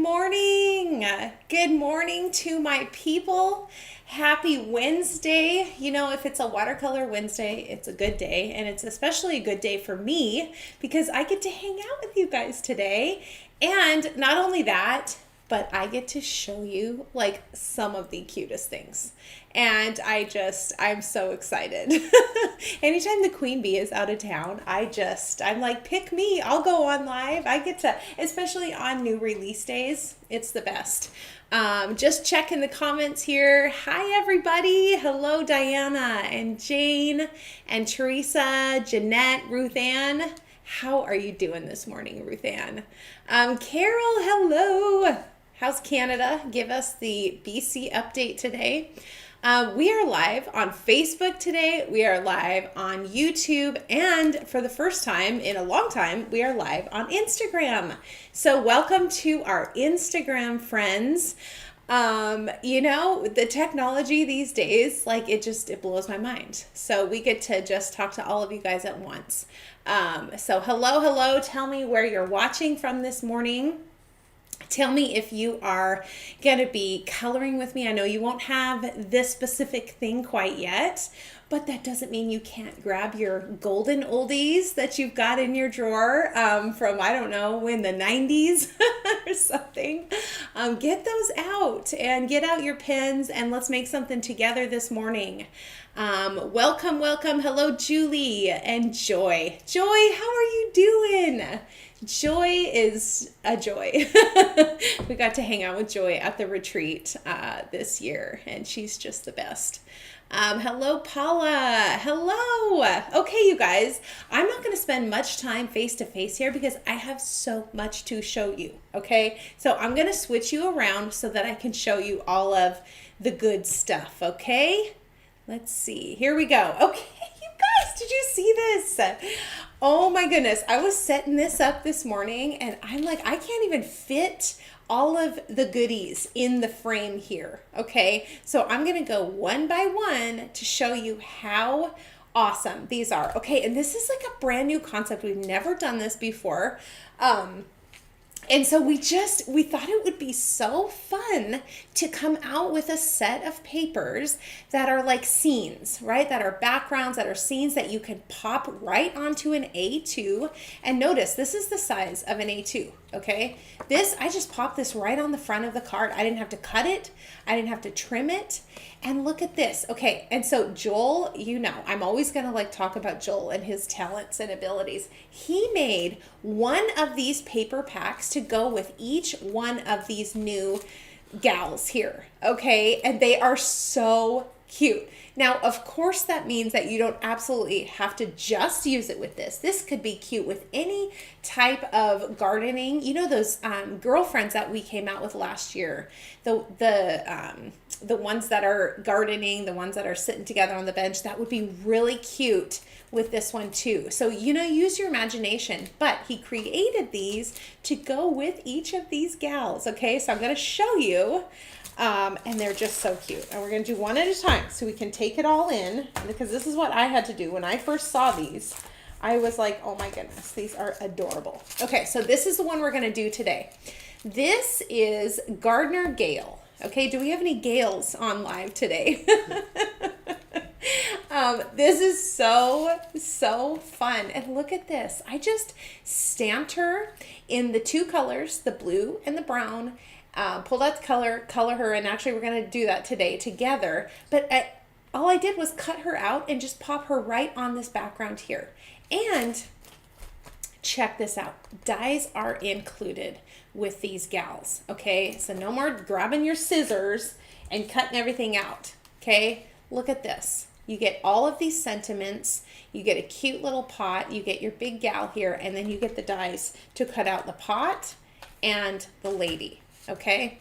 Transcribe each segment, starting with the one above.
morning. Good morning to my people. Happy Wednesday. You know, if it's a Watercolor Wednesday, it's a good day. And it's especially a good day for me because I get to hang out with you guys today. And not only that, but I get to show you like some of the cutest things. And I'm so excited. Anytime the queen bee is out of town, I'm like, pick me. I'll go on live. I get to, especially on new release days, it's the best. Just checking the comments here. Hi, everybody. Hello, Diana and Jane and Teresa, Jeanette, Ruth Ann. How are you doing this morning, Ruth Ann? Carol, hello. How's Canada? Give us the BC update today. We are live on Facebook today. We are live on YouTube. And for the first time in a long time, we are live on Instagram. So welcome to our Instagram friends. You know, the technology these days, like it blows my mind. So we get to just talk to all of you guys at once. So hello. Tell me where you're watching from this morning. Tell me if you are going to be coloring with me. I know you won't have this specific thing quite yet, but that doesn't mean you can't grab your golden oldies that you've got in your drawer from, I don't know, in the 90s or something. Get those out and get out your pens and let's make something together this morning. Welcome. Hello, Julie and Joy. Joy, how are you doing? Joy is a joy. We got to hang out with Joy at the retreat this year, and she's just the best. Hello, Paula. Hello. Okay, you guys, I'm not going to spend much time face to face here because I have so much to show you. Okay, so I'm going to switch you around so that I can show you all of the good stuff. Okay, let's see. Here we go. Okay, you guys, did you see this? Oh my goodness, I was setting this up this morning and I'm like, I can't even fit all of the goodies in the frame here, okay? So I'm gonna go one by one to show you how awesome these are. Okay, and this is like a brand new concept. We've never done this before. And so we thought it would be so fun to come out with a set of papers that are like scenes, right? That are backgrounds, that are scenes that you can pop right onto an A2. And notice, this is the size of an A2, okay? I just popped this right on the front of the card. I didn't have to cut it. I didn't have to trim it. And look at this. Okay, and so Joel, you know, I'm always going to like talk about Joel and his talents and abilities. He made one of these paper packs to go with each one of these new gals here, okay? And they are so cute. Now, of course, that means that you don't absolutely have to just use it with this. This could be cute with any type of gardening. You know those girlfriends that we came out with last year, the ones that are gardening, the ones that are sitting together on the bench, that would be really cute with this one too. So, you know, use your imagination, but he created these to go with each of these gals. Okay, so I'm going to show you, and they're just so cute. And we're going to do one at a time so we can take it all in, because this is what I had to do when I first saw these. I was like, oh my goodness, these are adorable. Okay, so this is the one we're going to do today. This is Gardener Gale. Okay, do we have any Gales on live today? This is so fun. And look at this. I just stamped her in the two colors, the blue and the brown, pulled out the color her, and actually we're going to do that today together. But all I did was cut her out and just pop her right on this background here. And check this out. Dies are included with these gals, okay? So no more grabbing your scissors and cutting everything out, okay? Look at this. You get all of these sentiments, you get a cute little pot, you get your big gal here, and then you get the dies to cut out the pot and the lady, okay?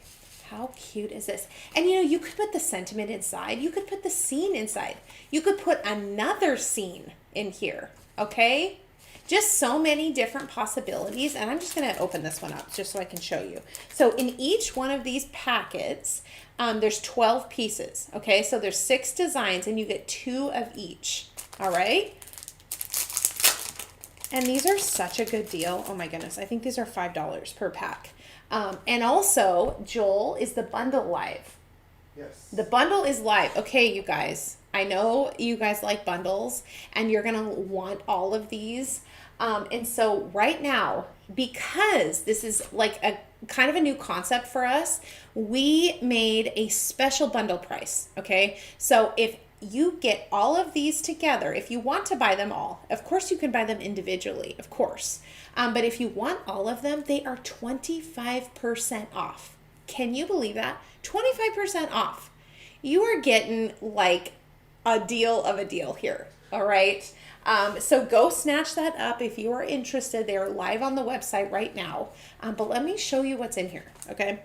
How cute is this? And you know, you could put the sentiment inside, you could put the scene inside, you could put another scene in here, okay? Just so many different possibilities, and I'm just going to open this one up just so I can show you. So in each one of these packets, there's 12 pieces, okay? So there's 6 designs, and you get 2 of each, all right? And these are such a good deal. Oh my goodness, I think these are $5 per pack. And also, Joel, is the bundle live? Yes. The bundle is live. Okay, you guys. I know you guys like bundles and you're going to want all of these. And so right now, because this is like a kind of a new concept for us, we made a special bundle price. Okay. So if you get all of these together, if you want to buy them all, of course you can buy them individually, of course. But if you want all of them, they are 25% off. Can you believe that? 25% off. You are getting like a deal of a deal here. All right. So go snatch that up if you are interested. They're live on the website right now. But let me show you what's in here. Okay.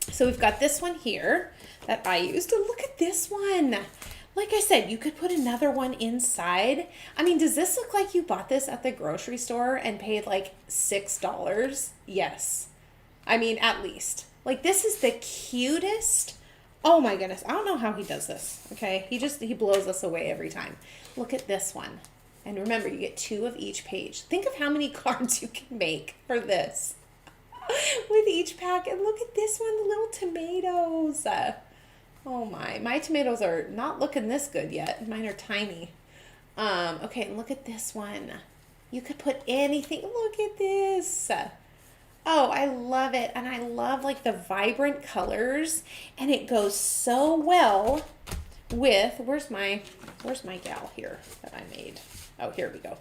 So we've got this one here that I used. And look at this one. Like I said, you could put another one inside. I mean, does this look like you bought this at the grocery store and paid like $6? Yes. I mean, at least. Like, this is the cutest. Oh my goodness. I don't know how he does this. Okay. He blows us away every time. Look at this one. And remember, you get 2 of each page. Think of how many cards you can make for this with each pack. And look at this one, the little tomatoes. Oh my tomatoes are not looking this good yet. Mine are tiny. Okay, and look at this one. You could put anything. Look at this. Oh, I love it. And I love like the vibrant colors. And it goes so well with, where's my gal here that I made? Oh, here we go.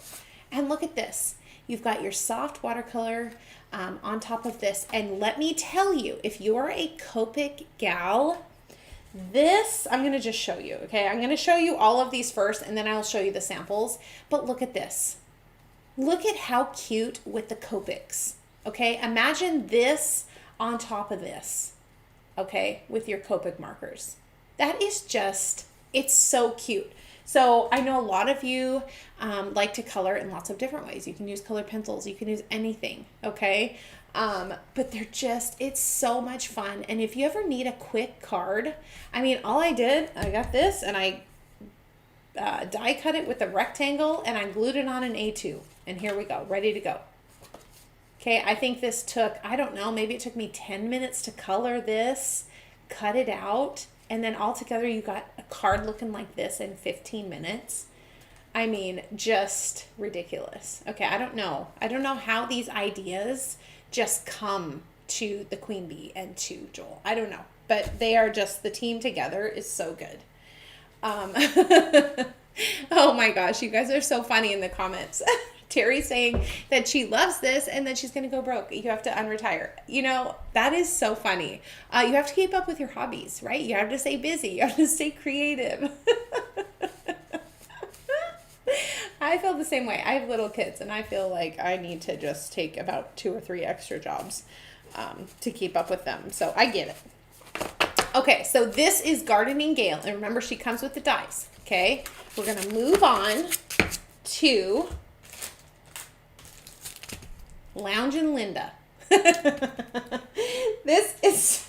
And look at this. You've got your soft watercolor on top of this. And let me tell you, if you're a Copic gal, this, I'm going to just show you, okay? I'm going to show you all of these first, and then I'll show you the samples. But look at this. Look at how cute with the Copics, okay? Imagine this on top of this, okay, with your Copic markers. That is just, it's so cute. So I know a lot of you like to color in lots of different ways. You can use colored pencils. You can use anything, okay? But they're just, it's so much fun. And if you ever need a quick card, I mean, all I got this and I die cut it with a rectangle and I glued it on an A2. And here we go, ready to go. Okay, I think this took, I don't know, maybe it took me 10 minutes to color this, cut it out, and then all together you got a card looking like this in 15 minutes. I mean, just ridiculous. Okay, I don't know how these ideas just come to the Queen Bee and to Joel. I don't know. But they are just, the team together is so good. Oh my gosh, you guys are so funny in the comments. Terry's saying that she loves this and that she's going to go broke. You have to unretire. You know, that is so funny. You have to keep up with your hobbies, right? You have to stay busy. You have to stay creative. I feel the same way. I have little kids and I feel like I need to just take about 2 or 3 extra jobs to keep up with them. So I get it. Okay, so this is Gardening Gale. And remember, she comes with the dice. Okay, we're going to move on to Loungin' Linda.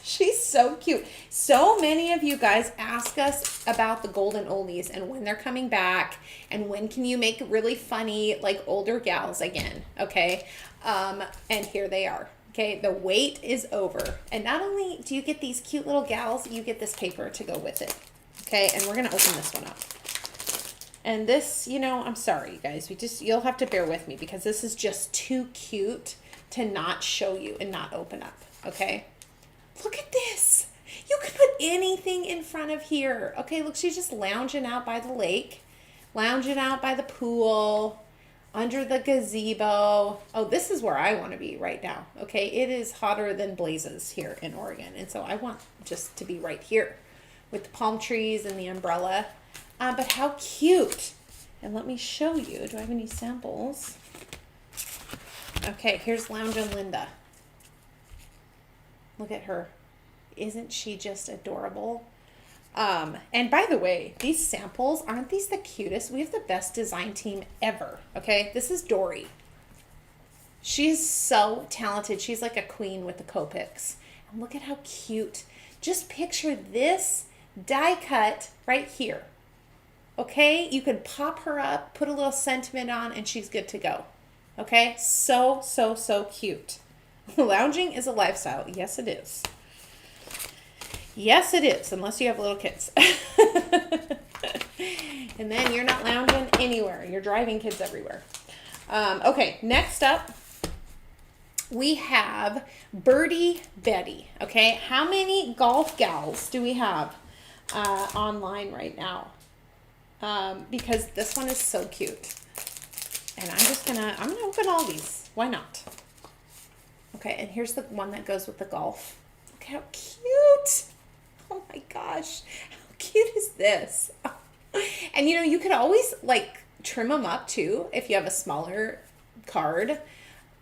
She's so cute. So many of you guys ask us about the golden oldies and when they're coming back and when can you make really funny, like older gals again. Okay. And here they are. Okay. The wait is over. And not only do you get these cute little gals, you get this paper to go with it. Okay. And we're going to open this one up. And this, you know, I'm sorry, you guys. You'll have to bear with me because this is just too cute to not show you and not open up, okay? Look at this. You could put anything in front of here. Okay, look, she's just lounging out by the lake, lounging out by the pool, under the gazebo. Oh, this is where I want to be right now, okay? It is hotter than blazes here in Oregon, and so I want just to be right here with the palm trees and the umbrella. But how cute. And let me show you. Do I have any samples? Okay, here's Loungin' Linda. Look at her. Isn't she just adorable? And by the way, these samples, aren't these the cutest? We have the best design team ever. Okay, this is Dory. She's so talented. She's like a queen with the Copics. And look at how cute. Just picture this die cut right here. Okay, you can pop her up, put a little sentiment on, and she's good to go. Okay, so cute. Lounging is a lifestyle. Yes, it is. Yes, it is, unless you have little kids. And then you're not lounging anywhere. You're driving kids everywhere. Okay, next up, we have Birdie Betty. Okay, how many golf gals do we have online right now? Because this one is so cute. And I'm gonna open all these. Why not? Okay, and here's the one that goes with the golf. Look how cute. Oh my gosh, how cute is this? And you know, you could always like trim them up too if you have a smaller card.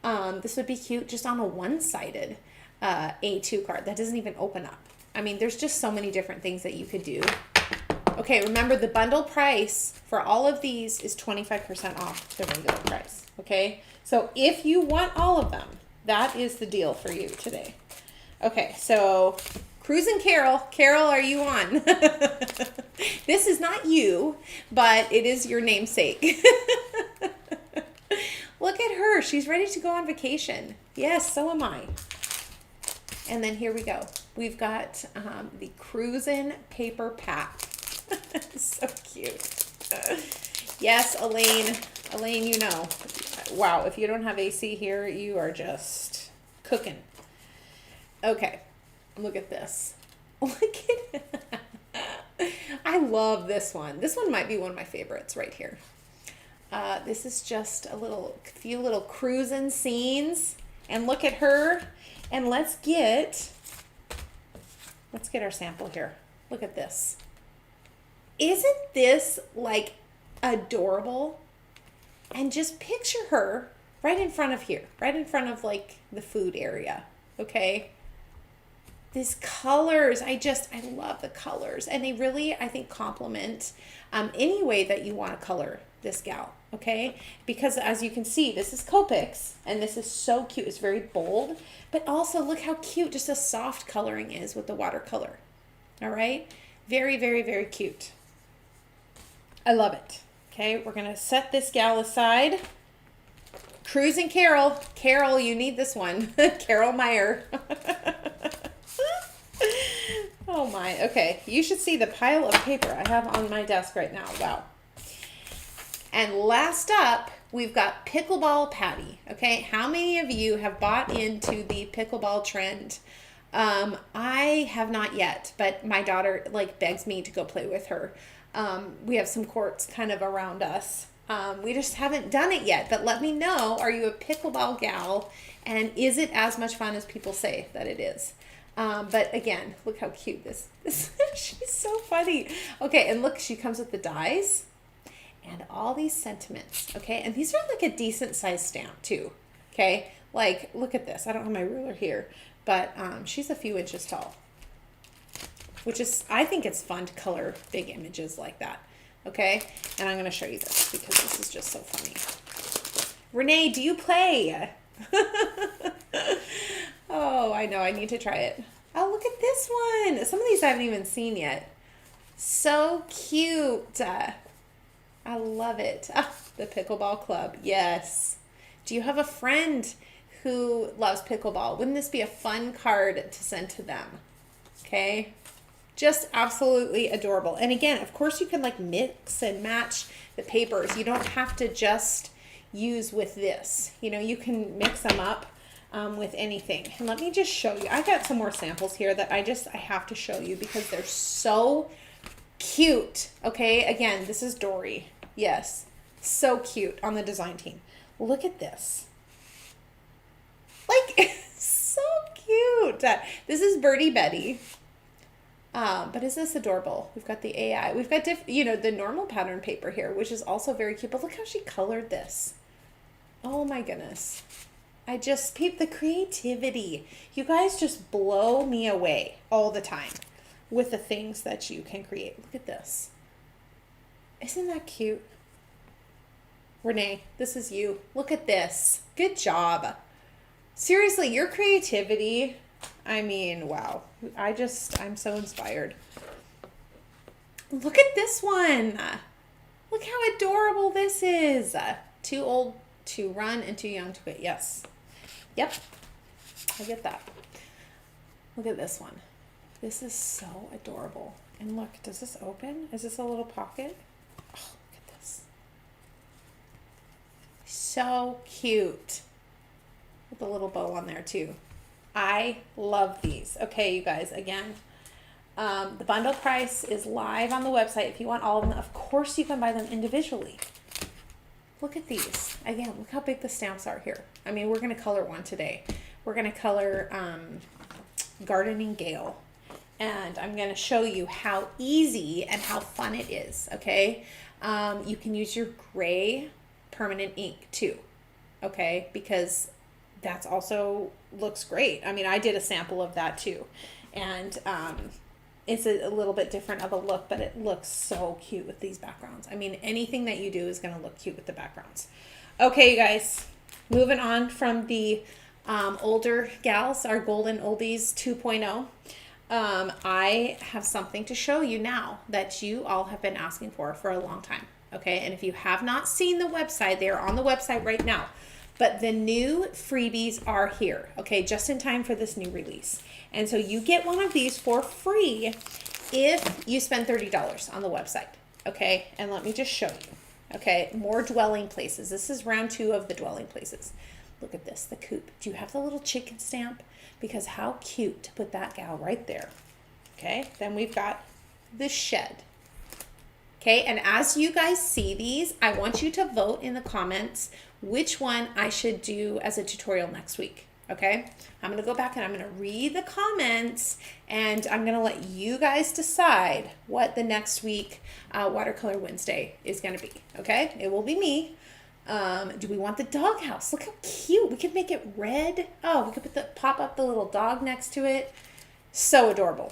This would be cute just on a one-sided A2 card that doesn't even open up. I mean, there's just so many different things that you could do. Okay, remember the bundle price for all of these is 25% off the regular price. Okay, so if you want all of them, that is the deal for you today. Okay, so Cruisin' Carol. Carol, are you on? This is not you, but it is your namesake. Look at her. She's ready to go on vacation. Yes, so am I. And then here we go. We've got the Cruisin' paper pack. So cute. Yes, Elaine. Elaine, you know. Wow, if you don't have AC here, you are just cooking. Okay, look at this. Look at it. I love this one. This one might be one of my favorites right here. This is just a few little cruising scenes. And look at her. And let's get our sample here. Look at this. Isn't this like adorable? And just picture her right in front of here, right in front of like the food area. Okay. These colors, I love the colors. And they really, I think, complement any way that you want to color this gal, okay? Because as you can see, this is Copics, and this is so cute. It's very bold, but also look how cute just a soft coloring is with the watercolor, all right? Very, very, very cute. I love it. Okay, we're going to set this gal aside. Cruisin' Carol. Carol, you need this one. Carol Meyer. Oh my, okay. You should see the pile of paper I have on my desk right now. Wow. And last up, we've got pickleball Patty. Okay, how many of you have bought into the pickleball trend? I have not yet, but my daughter like begs me to go play with her. We have some courts kind of around us. We just haven't done it yet, but let me know, are you a pickleball gal? And is it as much fun as people say that it is? But again, look how cute this is. She's so funny. Okay, and look, she comes with the dies and all these sentiments. Okay, and these are like a decent size stamp too. Okay, like look at this. I don't have my ruler here, but she's a few inches tall, which is, I think it's fun to color big images like that. Okay, and I'm going to show you this because this is just so funny. Renee, do you play? Oh, I know. I need to try it. Oh, look at this one. Some of these I haven't even seen yet. So cute. I love it. Ah, the pickleball club. Yes. Do you have a friend who loves pickleball? Wouldn't this be a fun card to send to them? Okay. Just absolutely adorable. And again, of course, you can like mix and match the papers. You don't have to just use with this. You know, you can mix them up with anything. And let me just show you. I got some more samples here that I have to show you because they're so cute. Okay, again, this is Dory. Yes, so cute on the design team. Look at this. Like, so cute. This is Birdie Betty. But is this adorable? We've got the AI. We've got, the normal pattern paper here, which is also very cute. But look how she colored this. Oh my goodness. I just peep the creativity. You guys just blow me away all the time with the things that you can create. Look at this. Isn't that cute? Renee, this is you. Look at this. Good job. Seriously, your creativity, I mean, wow. I'm so inspired. Look at this one. Look how adorable this is. Too old to run and too young to quit. Yes. Yep. I get that. Look at this one. This is so adorable. And look, does this open? Is this a little pocket? Oh, look at this. So cute. With a little bow on there too. I love these. Okay, you guys, again, the bundle price is live on the website. If you want all of them, of course you can buy them individually. Look at these. Again, look how big the stamps are here. I mean, we're going to color one today. We're going to color Gardening Gale. And I'm going to show you how easy and how fun it is, okay? You can use your gray permanent ink too, okay? Because that's also looks great. I mean, I did a sample of that too. And it's a little bit different of a look, but it looks so cute with these backgrounds. I mean, anything that you do is going to look cute with the backgrounds. Okay, you guys, moving on from the older gals, our golden oldies 2.0. I have something to show you now that you all have been asking for a long time. Okay, and if you have not seen the website, they are on the website right now. But the new freebies are here, okay, just in time for this new release. And so you get one of these for free if you spend $30 on the website, okay? And let me just show you, okay? More dwelling places. This is round 2 of the dwelling places. Look at this, the coop. Do you have the little chicken stamp? Because how cute to put that gal right there, okay? Then we've got the shed. Okay, and as you guys see these, I want you to vote in the comments which one I should do as a tutorial next week, okay? I'm going to go back and I'm going to read the comments and I'm going to let you guys decide what the next week Watercolor Wednesday is going to be, okay? It will be me. Do we want the doghouse? Look how cute. We could make it red. Oh, we could pop up the little dog next to it. So adorable.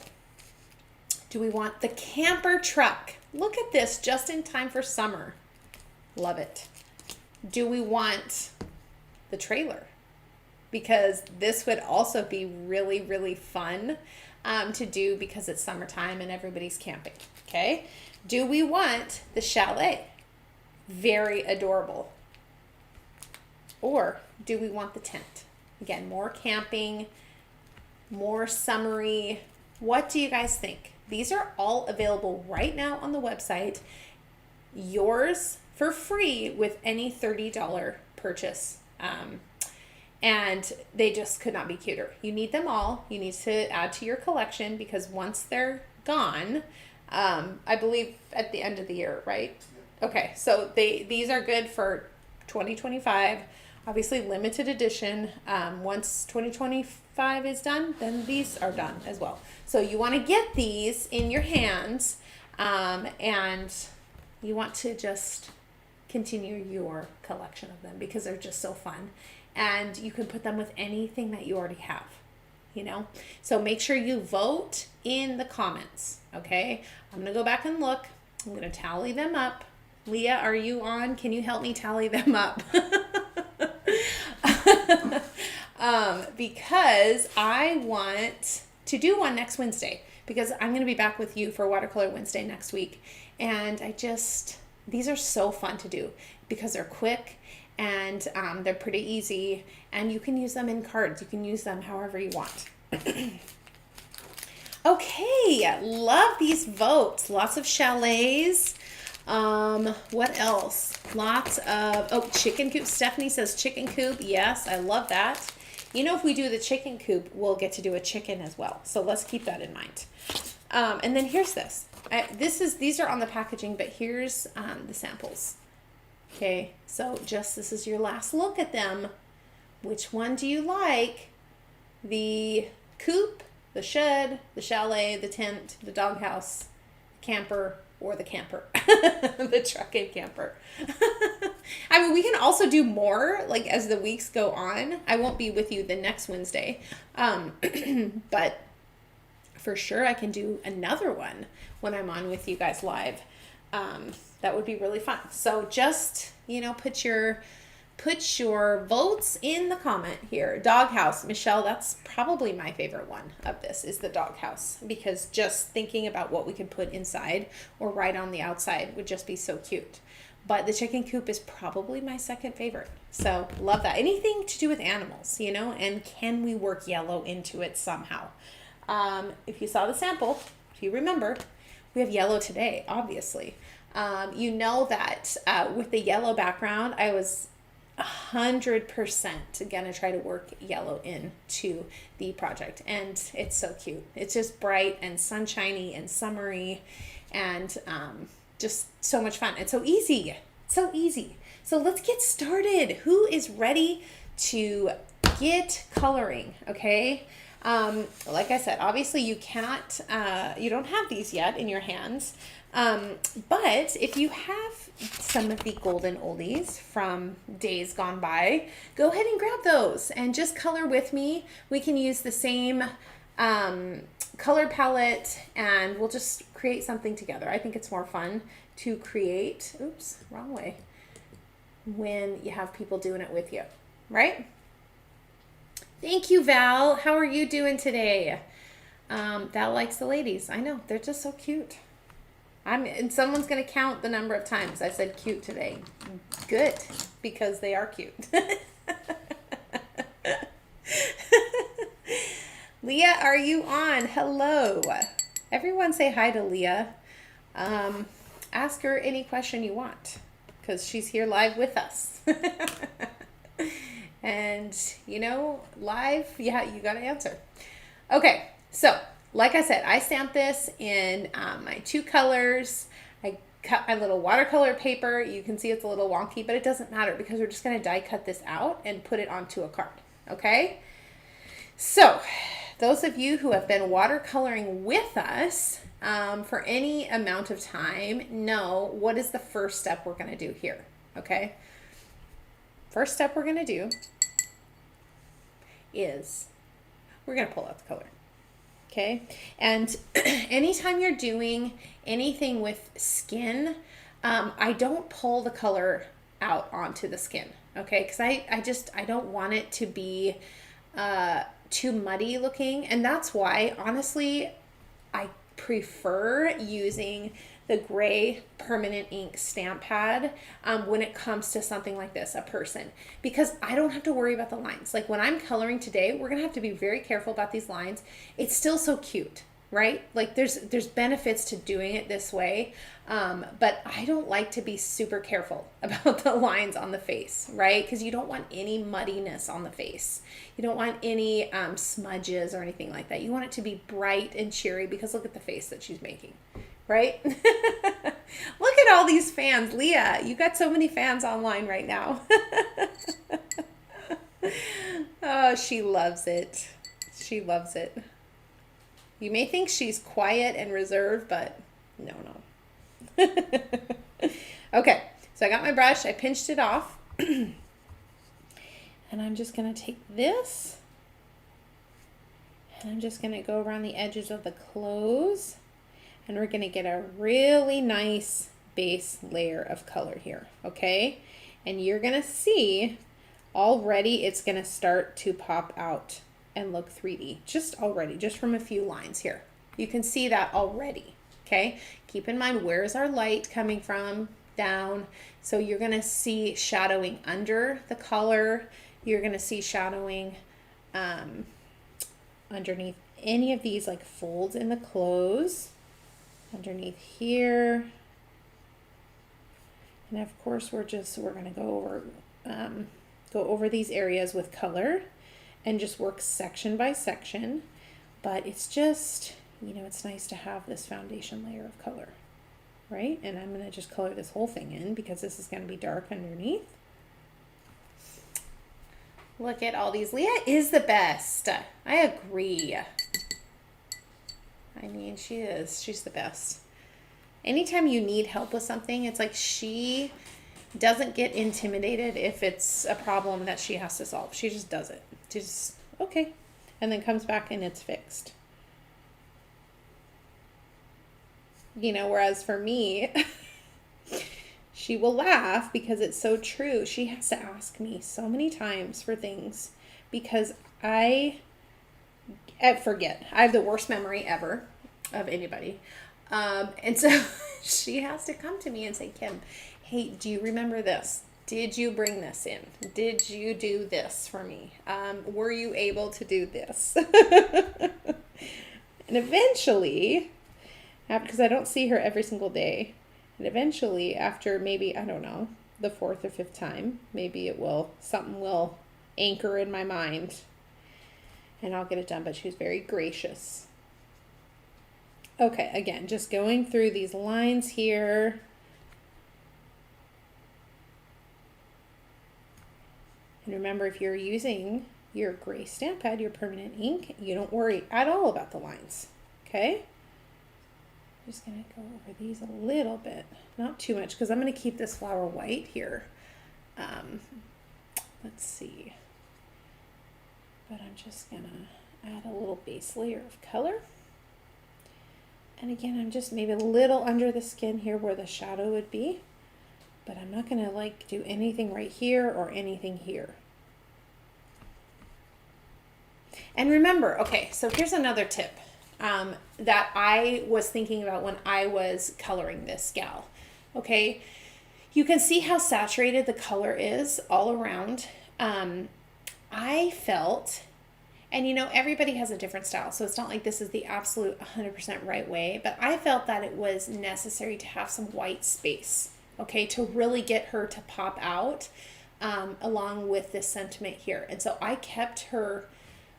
Do we want the camper truck? Look at this, just in time for summer. Love it. Do we want the trailer? Because this would also be really, really fun to do because it's summertime and everybody's camping, okay? Do we want the chalet? Very adorable. Or do we want the tent? Again, more camping, more summery. What do you guys think? These are all available right now on the website. Yours for free with any $30 purchase. And they just could not be cuter. You need them all. You need to add to your collection because once they're gone, I believe at the end of the year, right? Okay, so these are good for 2025. Obviously limited edition. Once 2025 is done, then these are done as well. So you want to get these in your hands and you want to just continue your collection of them because they're just so fun. And you can put them with anything that you already have, you know? So make sure you vote in the comments, okay? I'm going to go back and look. I'm going to tally them up. Leah, are you on? Can you help me tally them up? Because I want to do one next Wednesday because I'm going to be back with you for Watercolor Wednesday next week. And these are so fun to do because they're quick and they're pretty easy and you can use them in cards. You can use them however you want. Okay, love these votes. Lots of chalets. What else? Lots of, chicken coop. Stephanie says chicken coop. Yes, I love that. You know, if we do the chicken coop, we'll get to do a chicken as well. So let's keep that in mind. And then here's this. These are on the packaging, but here's the samples. Okay, so this is your last look at them. Which one do you like? The coop, the shed, the chalet, the tent, the doghouse, camper, or the camper, the truck and camper. I mean, we can also do more like as the weeks go on. I won't be with you the next Wednesday, but for sure I can do another one when I'm on with you guys live. That would be really fun. So just, put your votes in the comment here. Doghouse, Michelle, that's probably my favorite one of this is the doghouse because just thinking about what we could put inside or right on the outside would just be so cute. But the chicken coop is probably my second favorite. So love that. Anything to do with animals, you know, and can we work yellow into it somehow? If you saw the sample, if you remember, we have yellow today, obviously. You know that with the yellow background, I was 100% gonna try to work yellow into the project, and it's so cute. It's just bright and sunshiny and summery, and just so much fun. It's so easy. So easy. So let's get started. Who is ready to get coloring? Okay. Like I said, obviously you can't, you don't have these yet in your hands. But if you have some of the golden oldies from days gone by, go ahead and grab those and just color with me. We can use the same color palette and we'll just create something together. I think it's more fun to create, oops, wrong way, when you have people doing it with you, right? Thank you, Val. How are you doing today? Val likes the ladies. I know, they're just so cute. And someone's going to count the number of times I said cute today. Good, because they are cute. Leah, are you on? Hello. Everyone say hi to Leah. Ask her any question you want, because she's here live with us. And, you know, live, yeah, you got to answer. Okay, so like I said, I stamped this in my 2 colors. I cut my little watercolor paper. You can see it's a little wonky, but it doesn't matter because we're just going to die cut this out and put it onto a card, okay? So those of you who have been watercoloring with us for any amount of time know what is the first step we're going to do here, okay? First step we're going to do is we're going to pull out the color. Okay. And anytime you're doing anything with skin, I don't pull the color out onto the skin. Okay. Cause I don't want it to be, too muddy looking. And that's why, honestly, I prefer using the gray permanent ink stamp pad when it comes to something like this, a person, because I don't have to worry about the lines. Like when I'm coloring today, we're gonna have to be very careful about these lines. It's still so cute, right? Like there's benefits to doing it this way, but I don't like to be super careful about the lines on the face, right? Because you don't want any muddiness on the face. You don't want any smudges or anything like that. You want it to be bright and cheery, because look at the face that she's making. Right? Look at all these fans. Leah, you got so many fans online right now. Oh, she loves it. She loves it. You may think she's quiet and reserved, but no. Okay, so I got my brush. I pinched it off. And I'm just going to take this. And I'm just going to go around the edges of the clothes. And we're going to get a really nice base layer of color here, okay? And you're going to see already it's going to start to pop out and look 3D, just from a few lines here. You can see that already, okay? Keep in mind, where is our light coming from? Down. So you're going to see shadowing under the color. You're going to see shadowing underneath any of these like folds in the clothes. Underneath here, and of course we're going to go over these areas with color and just work section by section. But it's just, you know, it's nice to have this foundation layer of color, right? And I'm going to just color this whole thing in because this is going to be dark underneath. Look at all these. Leah is the best. I agree. I mean, she's the best. Anytime you need help with something, it's like she doesn't get intimidated if it's a problem that she has to solve. She just does it. Just, okay. And then comes back and it's fixed. You know, whereas for me, she will laugh because it's so true. She has to ask me so many times for things because I forget. I have the worst memory ever of anybody. And so she has to come to me and say, Kim, hey, do you remember this? Did you bring this in? Did you do this for me? Were you able to do this? And eventually, because I don't see her every single day, and eventually after maybe, I don't know, the 4th or 5th time, maybe something will anchor in my mind and I'll get it done. But she was very gracious. Okay, again, just going through these lines here. And remember, if you're using your gray stamp pad, your permanent ink, you don't worry at all about the lines, okay? I'm just going to go over these a little bit, not too much, because I'm going to keep this flower white here. Let's see. But I'm just going to add a little base layer of color. And again, I'm just maybe a little under the skin here where the shadow would be. But I'm not going to like do anything right here or anything here. And remember, okay, so here's another tip that I was thinking about when I was coloring this gal. Okay, you can see how saturated the color is all around. I felt, and you know, everybody has a different style, so it's not like this is the absolute 100% right way, but I felt that it was necessary to have some white space. Okay, to really get her to pop out along with this sentiment here. And so I kept her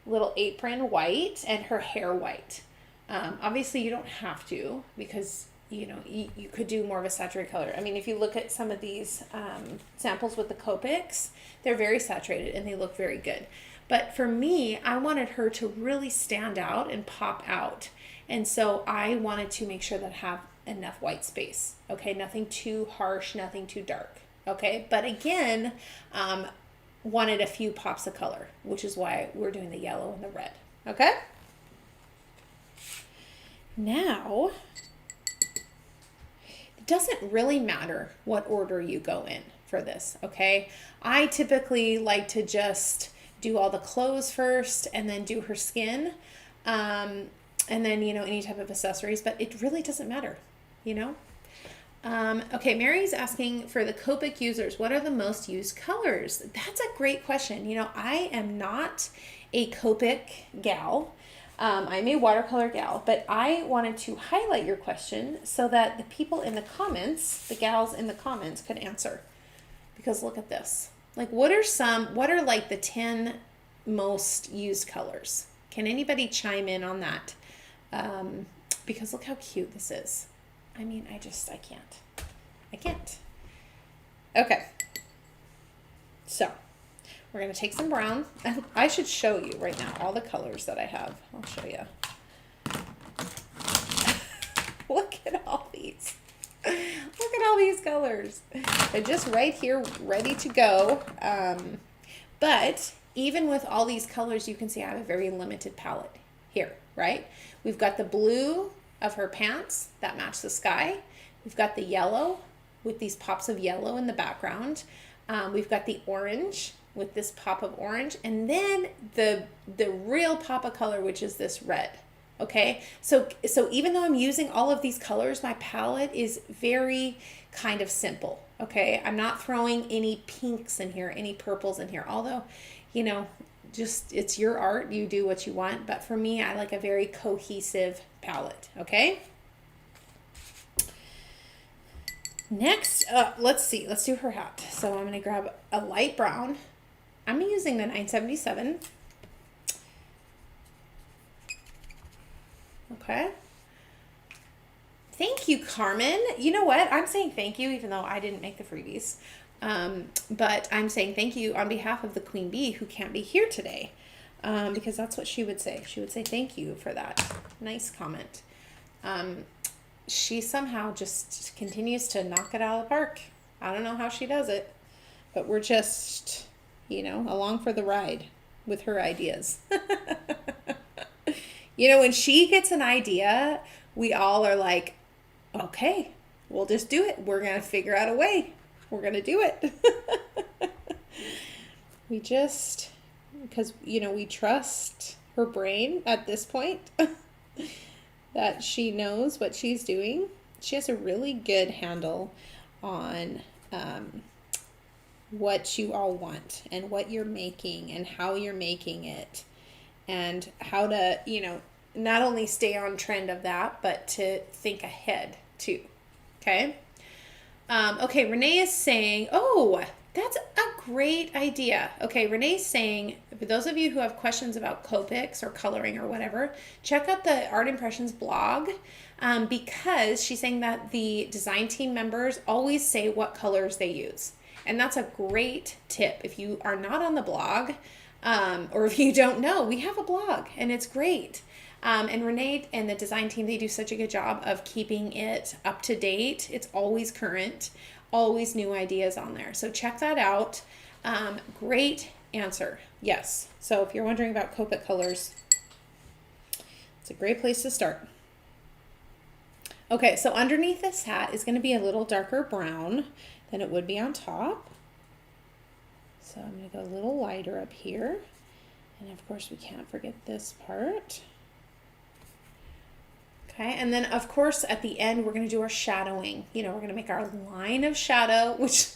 little apron white and her hair white. Obviously, you don't have to, because, you know, you could do more of a saturated color. I mean, if you look at some of these samples with the Copics, they're very saturated and they look very good. But for me, I wanted her to really stand out and pop out. And so I wanted to make sure that I have enough white space. Okay, nothing too harsh, nothing too dark. Okay, but again, wanted a few pops of color, which is why we're doing the yellow and the red. Okay, now it doesn't really matter what order you go in for this. Okay, I typically like to just do all the clothes first and then do her skin, and then, you know, any type of accessories, but it really doesn't matter, you know. Okay, Mary's asking, for the Copic users, what are the most used colors? That's a great question. You know, I am not a Copic gal. I'm a watercolor gal, but I wanted to highlight your question so that the people in the comments, the gals in the comments, could answer. Because look at this. Like, what are like the 10 most used colors? Can anybody chime in on that? Because look how cute this is. I mean, I can't. Okay. So, we're going to take some brown. I should show you right now all the colors that I have. I'll show you. Look at all these. Look at all these colors. They're just right here, ready to go. But even with all these colors, you can see I have a very limited palette here, right? We've got the blue of her pants that match the sky. We've got the yellow with these pops of yellow in the background. We've got the orange with this pop of orange, and then the real pop of color, which is this red. Okay, so even though I'm using all of these colors, my palette is very kind of simple. Okay, I'm not throwing any pinks in here, any purples in here, although, you know, just, it's your art, you do what you want. But for me, I like a very cohesive palette. Okay, next, let's do her hat. So I'm going to grab a light brown. I'm using the 977. Okay. Thank you, Carmen. You know what? I'm saying thank you, even though I didn't make the freebies. But I'm saying thank you on behalf of the Queen Bee, who can't be here today, because that's what she would say. She would say thank you for that nice comment. She somehow just continues to knock it out of the park. I don't know how she does it, but we're just, you know, along for the ride with her ideas. You know, when she gets an idea, we all are like, okay, we'll just do it. We're going to figure out a way. We're going to do it. We just, because, you know, we trust her brain at this point that she knows what she's doing. She has a really good handle on what you all want and what you're making and how you're making it and how to, you know, not only stay on trend of that, but to think ahead too. Okay. Okay. Renee is saying, oh, that's a great idea. Okay. Renee's saying, for those of you who have questions about Copics or coloring or whatever, check out the Art Impressions blog. Because she's saying that the design team members always say what colors they use. And that's a great tip. If you are not on the blog, or if you don't know, we have a blog and it's great. And Renee and the design team, they do such a good job of keeping it up to date. It's always current, always new ideas on there. So check that out. Great answer. Yes. So if you're wondering about Copic colors, it's a great place to start. Okay, so underneath this hat is going to be a little darker brown than it would be on top. So I'm going to go a little lighter up here. And of course we can't forget this part. Okay, and then of course at the end we're going to do our shadowing. You know, we're going to make our line of shadow, which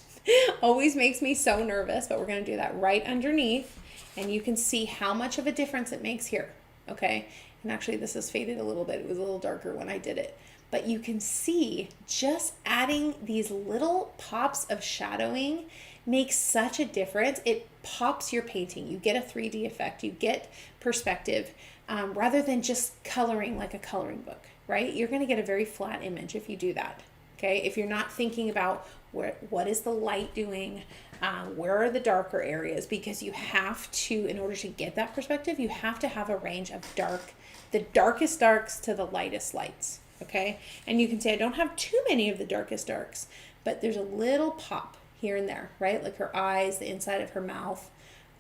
always makes me so nervous, but we're going to do that right underneath. And you can see how much of a difference it makes here. Okay, and actually this has faded a little bit. It was a little darker when I did it. But you can see just adding these little pops of shadowing makes such a difference. It pops your painting. You get a 3D effect. You get perspective rather than just coloring like a coloring book, right? You're going to get a very flat image if you do that, okay? If you're not thinking about what is the light doing, where are the darker areas, because you have to, in order to get that perspective, you have to have a range of the darkest darks to the lightest lights. Okay, and you can say I don't have too many of the darkest darks, but there's a little pop here and there, right? Like her eyes, the inside of her mouth,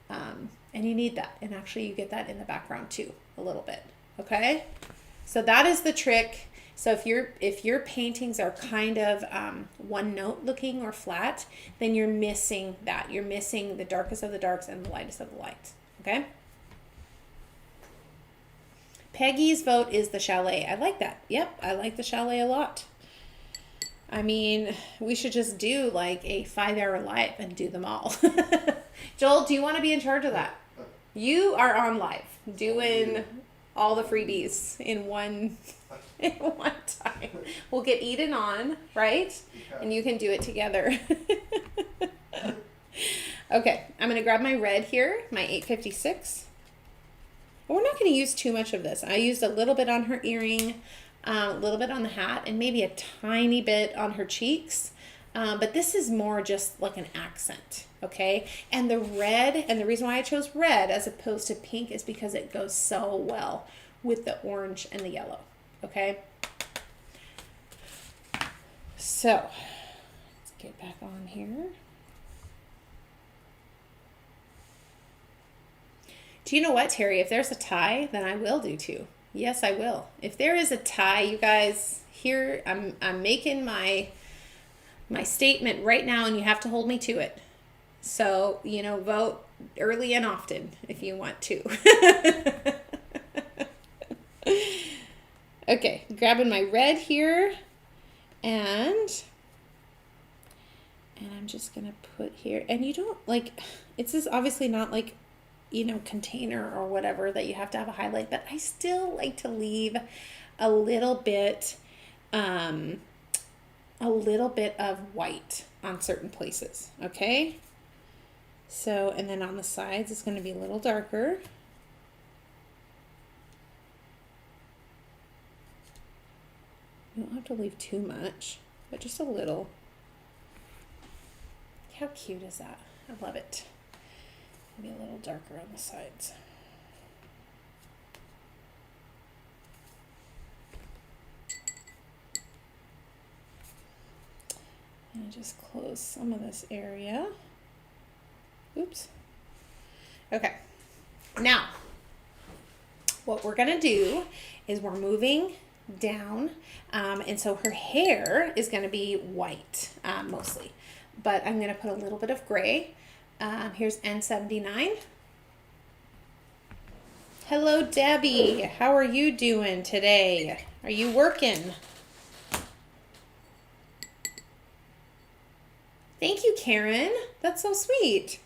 and you need that. And actually you get that in the background too, a little bit. Okay, so that is the trick. So if your paintings are kind of one note looking or flat, then you're missing that. You're missing the darkest of the darks and the lightest of the lights. Okay. Peggy's vote is the chalet. I like that. Yep, I like the chalet a lot. I mean, we should just do like a 5-hour live and do them all. Joel, do you want to be in charge of that? You are on live doing all the freebies in one time. We'll get Eden on, right? And you can do it together. Okay, I'm going to grab my red here, my 856. We're not going to use too much of this. I used a little bit on her earring, a little bit on the hat, and maybe a tiny bit on her cheeks. But this is more just like an accent, okay? And the red, and the reason why I chose red as opposed to pink is because it goes so well with the orange and the yellow, okay? So, let's get back on here. Do you know what, Terry? If there's a tie, then I will do 2. Yes, I will. If there is a tie, you guys, here I'm making my statement right now, and you have to hold me to it. So, you know, vote early and often if you want to. Okay, grabbing my red here, and I'm just gonna put here. And you don't like, it's just obviously not like, you know, container or whatever that you have to have a highlight, but I still like to leave a little bit of white on certain places. Okay, so, and then on the sides it's going to be a little darker. You don't have to leave too much, but just a little. How cute is that? I love it. Maybe a little darker on the sides. And just close some of this area. Oops. Okay. Now, what we're going to do is we're moving down. And so her hair is going to be white, mostly. But I'm going to put a little bit of gray. Here's N79. Hello, Debbie. How are you doing today? Are you working? Thank you, Karen. That's so sweet.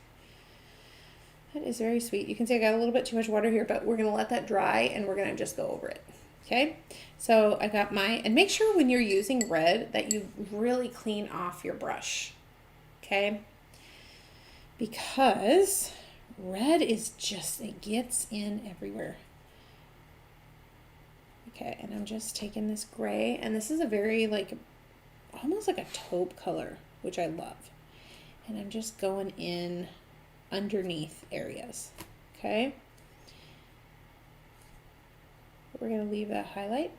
That is very sweet. You can see I got a little bit too much water here, but we're going to let that dry and we're going to just go over it. Okay, so I got and make sure when you're using red that you really clean off your brush. Okay, because red is just, it gets in everywhere. Okay, and I'm just taking this gray, and this is a very like, almost like a taupe color, which I love. And I'm just going in underneath areas, okay? We're gonna leave that highlight.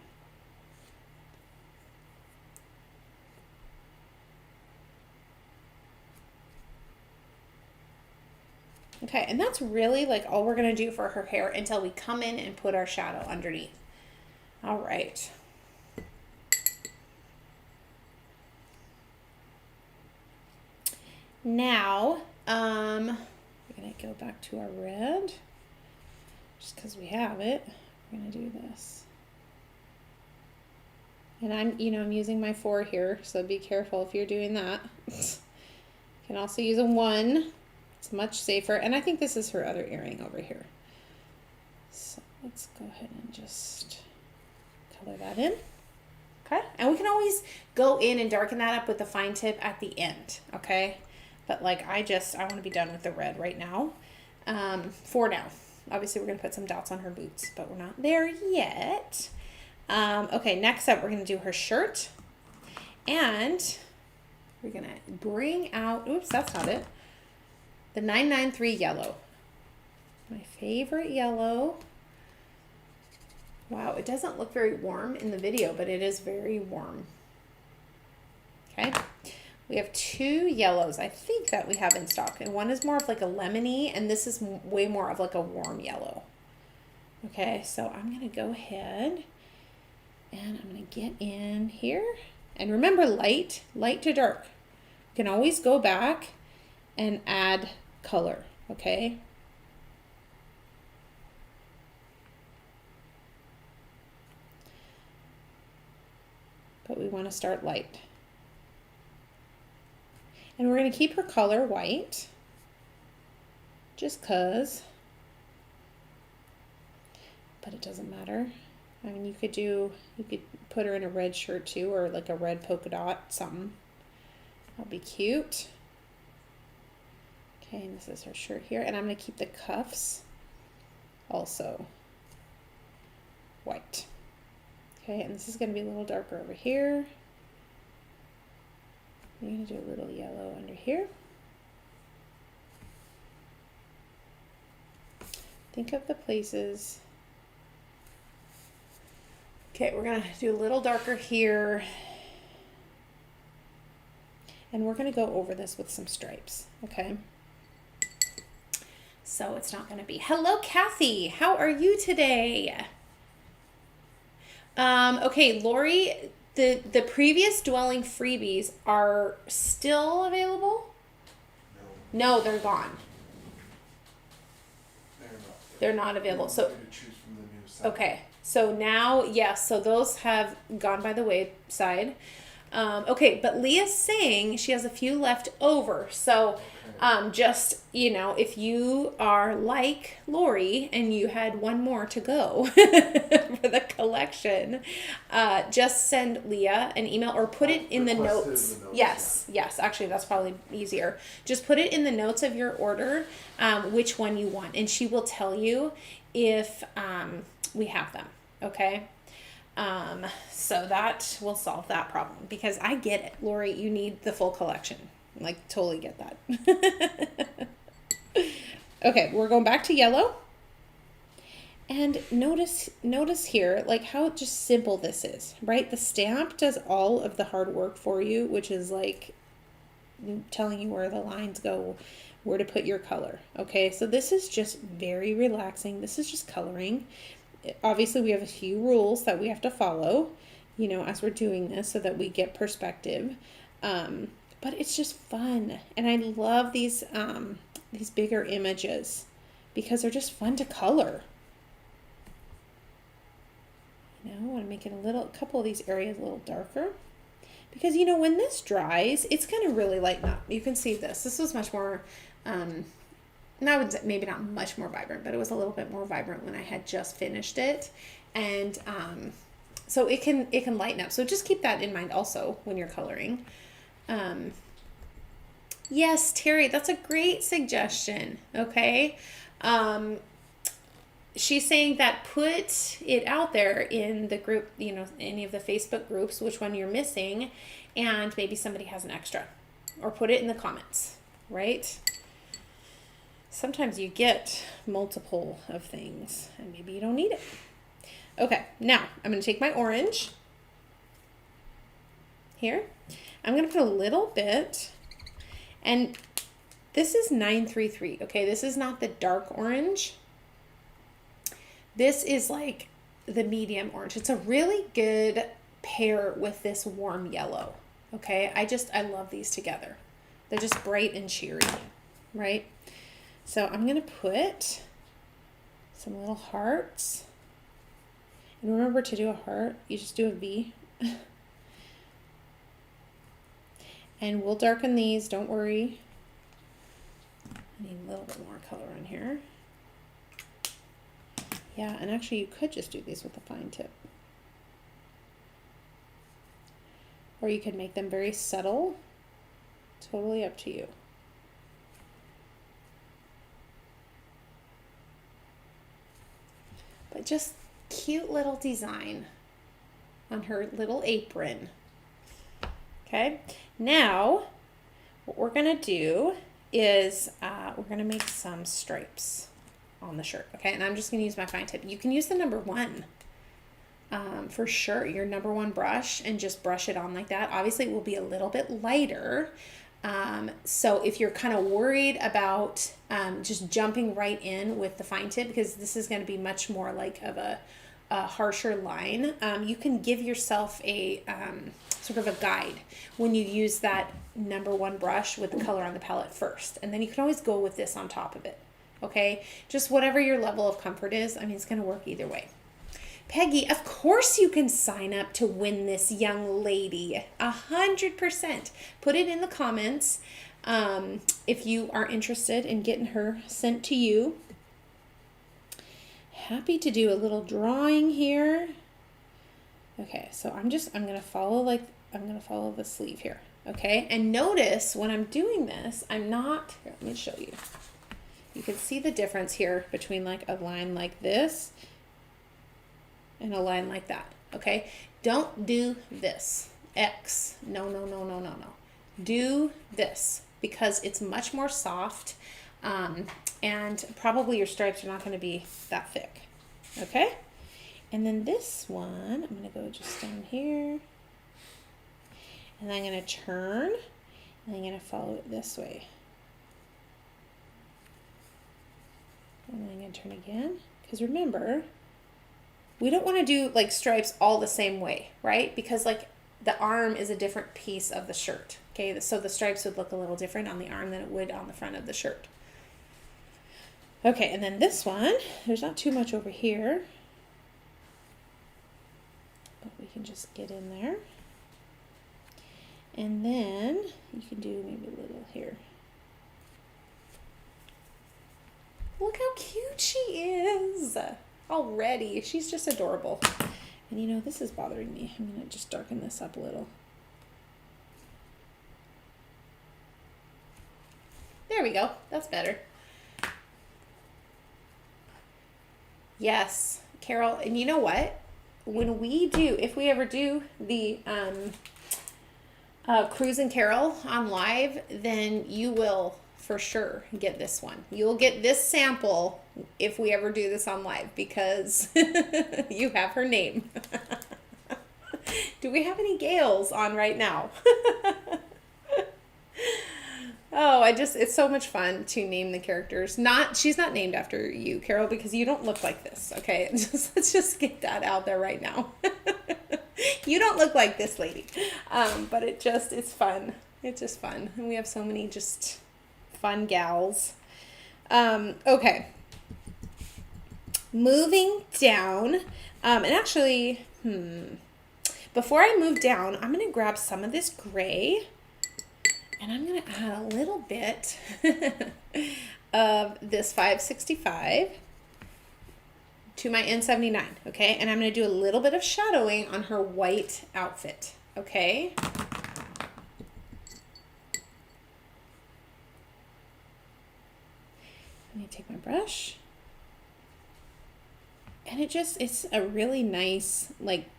Okay, and that's really like all we're gonna do for her hair until we come in and put our shadow underneath. All right. Now, we're gonna go back to our red, just because we have it. We're gonna do this. And I'm using my 4 here, so be careful if you're doing that. You can also use a 1. It's much safer. And I think this is her other earring over here. So let's go ahead and just color that in. Okay, and we can always go in and darken that up with the fine tip at the end, okay? But like I want to be done with the red right now, for now. Obviously we're going to put some dots on her boots, but we're not there yet. Okay, next up we're going to do her shirt, and we're going to bring out, oops, that's not it, the 993 yellow. My favorite yellow. Wow, it doesn't look very warm in the video, but it is very warm. Okay, we have 2 yellows I think that we have in stock, and one is more of like a lemony, and this is way more of like a warm yellow. Okay, so I'm gonna go ahead and I'm gonna get in here, and remember, light to dark. You can always go back and add color, okay? But we want to start light. And we're going to keep her color white, just cause, but it doesn't matter. I mean, you could put her in a red shirt too, or like a red polka dot, something. That'll be cute. Okay, and this is her shirt here, and I'm going to keep the cuffs also white. Okay, and this is going to be a little darker over here. I'm going to do a little yellow under here. Think of the places. Okay, we're going to do a little darker here. And we're going to go over this with some stripes, okay? So it's not going to be, hello, Kathy. How are you today? Okay, Lori, the previous dwelling freebies are still available? No, they're gone. They're not available. So, okay, so now, yes, so those have gone by the wayside. Okay, but Leah's saying she has a few left over. So, just, if you are like Lori and you had one more to go for the collection, just send Leah an email or put it in the notes. Yes, actually that's probably easier. Just put it in the notes of your order, which one you want, and she will tell you if we have them, okay? So that will solve that problem, because I get it, Lori, you need the full collection. Like, totally get that. Okay, we're going back to yellow. And notice here, like how just simple this is, right? The stamp does all of the hard work for you, which is like telling you where the lines go, where to put your color. Okay, so this is just very relaxing. This is just coloring. Obviously, we have a few rules that we have to follow, as we're doing this so that we get perspective. But it's just fun. And I love these bigger images because they're just fun to color. I want to make it a couple of these areas a little darker. Because, you know, when this dries, it's going to really lighten up. You can see this. This was much more, I would say maybe not much more vibrant, but it was a little bit more vibrant when I had just finished it. And so it can lighten up. So just keep that in mind also when you're coloring. Yes, Terry, that's a great suggestion. Okay. She's saying that put it out there in the group, you know, any of the Facebook groups, which one you're missing, and maybe somebody has an extra, or put it in the comments, right? Sometimes you get multiple of things and maybe you don't need it. Okay, now I'm going to take my orange here. I'm going to put a little bit, and this is 933, okay? This is not the dark orange. This is like the medium orange. It's a really good pair with this warm yellow, okay? I love these together. They're just bright and cheery, right? So I'm going to put some little hearts. And remember, to do a heart, you just do a V. And we'll darken these, don't worry. I need a little bit more color in here. Yeah, and actually you could just do these with a fine tip. Or you could make them very subtle. Totally up to you. But just cute little design on her little apron. Okay, now what we're gonna do is we're gonna make some stripes on the shirt, okay? And I'm just gonna use my fine tip. You can use the number 1 for sure, your number 1 brush, and just brush it on like that. Obviously it will be a little bit lighter. So if you're kind of worried about just jumping right in with the fine tip, because this is going to be much more like of a harsher line, you can give yourself a sort of a guide when you use that number 1 brush with the color on the palette first. And then you can always go with this on top of it. Okay, just whatever your level of comfort is. I mean, it's going to work either way. Peggy, of course you can sign up to win this, young lady. 100%. Put it in the comments if you are interested in getting her sent to you. Happy to do a little drawing here. Okay, so I'm going to follow the sleeve here. Okay, and notice when I'm doing this, I'm not, here, let me show you. You can see the difference here between like a line like this and a line like that, okay? Don't do this, X, no. Do this, because it's much more soft, and probably your stripes are not gonna be that thick, okay? And then this one, I'm gonna go just down here, and I'm gonna turn, and I'm gonna follow it this way. And then I'm going to turn again, because remember, we don't want to do like stripes all the same way, right? Because like the arm is a different piece of the shirt, okay? So the stripes would look a little different on the arm than it would on the front of the shirt. Okay, and then this one, there's not too much over here, but we can just get in there. And then you can do maybe a little here. Look how cute she is already. She's just adorable. And you know, this is bothering me. I'm going to just darken this up a little. There we go. That's better. Yes, Carol. And you know what? If we ever do the Cruise and Carol on live, then you will for sure get this one. You'll get this sample if we ever do this on live, because you have her name. Do we have any Gales on right now? Oh, it's so much fun to name the characters. She's not named after you, Carol, because you don't look like this, okay? Let's just get that out there right now. You don't look like this lady. But it's fun. It's just fun. And we have so many just fun gals. Okay. Moving down. And actually, Before I move down, I'm going to grab some of this gray and I'm going to add a little bit of this 565 to my N79, okay? And I'm going to do a little bit of shadowing on her white outfit, okay? Let me take my brush. And it's a really nice, like,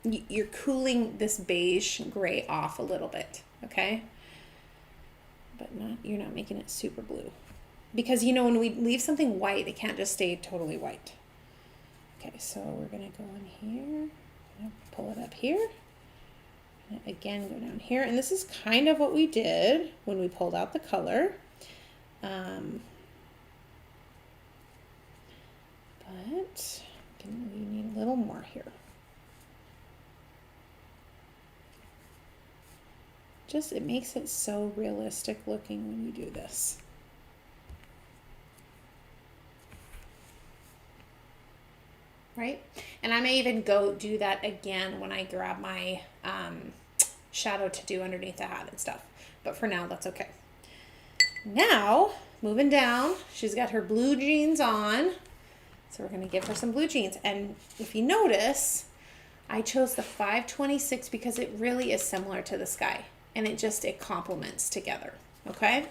you're cooling this beige gray off a little bit, okay? But you're not making it super blue. Because, you know, when we leave something white, it can't just stay totally white. Okay, so we're going to go in here, pull it up here, and again, go down here. And this is kind of what we did when we pulled out the color. But we need a little more here. Just, it makes it so realistic looking when you do this. Right? And I may even go do that again when I grab my shadow to do underneath the hat and stuff. But for now, that's okay. Now, moving down, she's got her blue jeans on. So we're going to give her some blue jeans. And if you notice, I chose the 526 because it really is similar to the sky. And it complements together. Okay?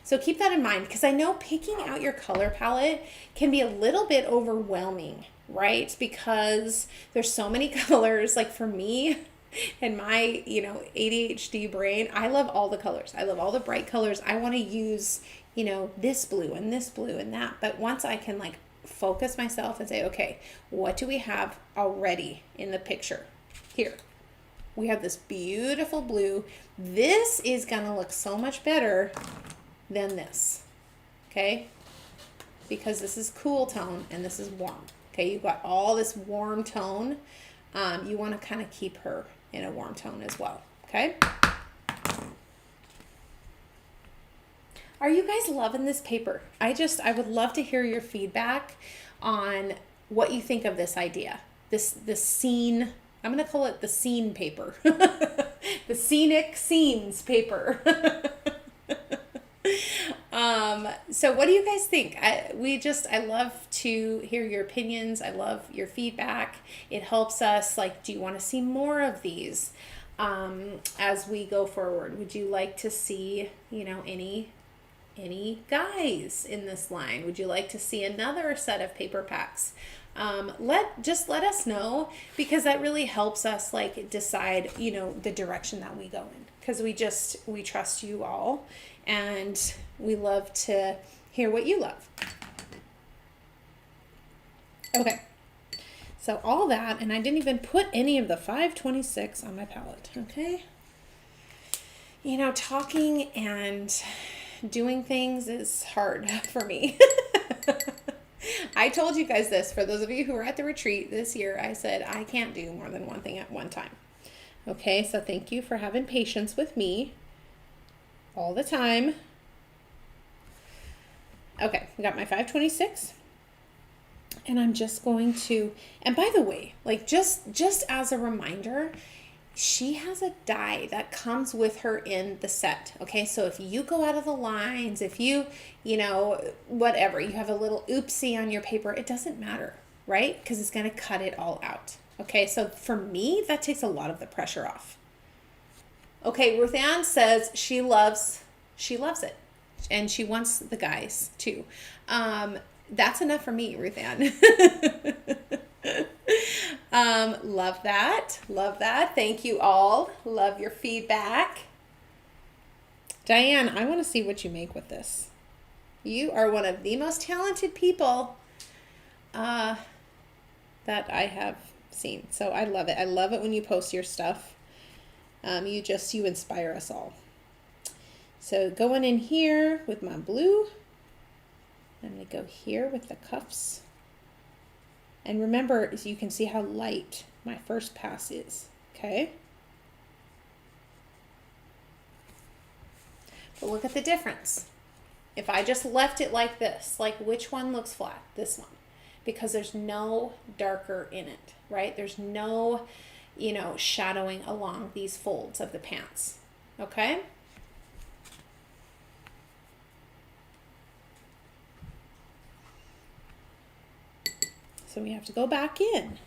So keep that in mind, because I know picking out your color palette can be a little bit overwhelming, right? Because there's so many colors. Like for me and my, ADHD brain, I love all the colors. I love all the bright colors. I want to use, this blue and that. But once I can focus myself and say, okay, what do we have already in the picture? Here, we have this beautiful blue. This is going to look so much better than this, okay? Because this is cool tone and this is warm, okay? You've got all this warm tone. You want to kind of keep her in a warm tone as well, okay? Are you guys loving this paper? I would love to hear your feedback on what you think of this idea. This scene, I'm going to call it the scene paper. The scenic scenes paper. So what do you guys think? I love to hear your opinions. I love your feedback. It helps us, do you want to see more of these as we go forward? Would you like to see, any guys in this line? Would you like to see another set of paper packs? Let us know, because that really helps us decide, the direction that we go in, because we trust you all and we love to hear what you love. Okay. So all that, and I didn't even put any of the 526 on my palette. Okay. Talking and doing things is hard for me. I told you guys this, for those of you who were at the retreat this year, I said I can't do more than one thing at one time. Okay, so thank you for having patience with me all the time. Okay, we got my 526. And I'm just going to, and by the way, just as a reminder, she has a die that comes with her in the set. Okay, so if you go out of the lines, if you, whatever, you have a little oopsie on your paper, it doesn't matter, right? Because it's going to cut it all out. Okay, so for me, that takes a lot of the pressure off. Okay, Ruth Ann says she loves it. And she wants the guys too. That's enough for me, Ruth Ann. Love that. Thank you all. Love your feedback. Diane, I want to see what you make with this. You are one of the most talented people that I have seen. So I love it. I love it when you post your stuff. You inspire us all. So going in here with my blue, I'm going to go here with the cuffs. And remember, as you can see how light my first pass is, okay? But look at the difference. If I just left it like this, which one looks flat? This one. Because there's no darker in it, right? There's no, you know, shadowing along these folds of the pants. Okay? So we have to go back in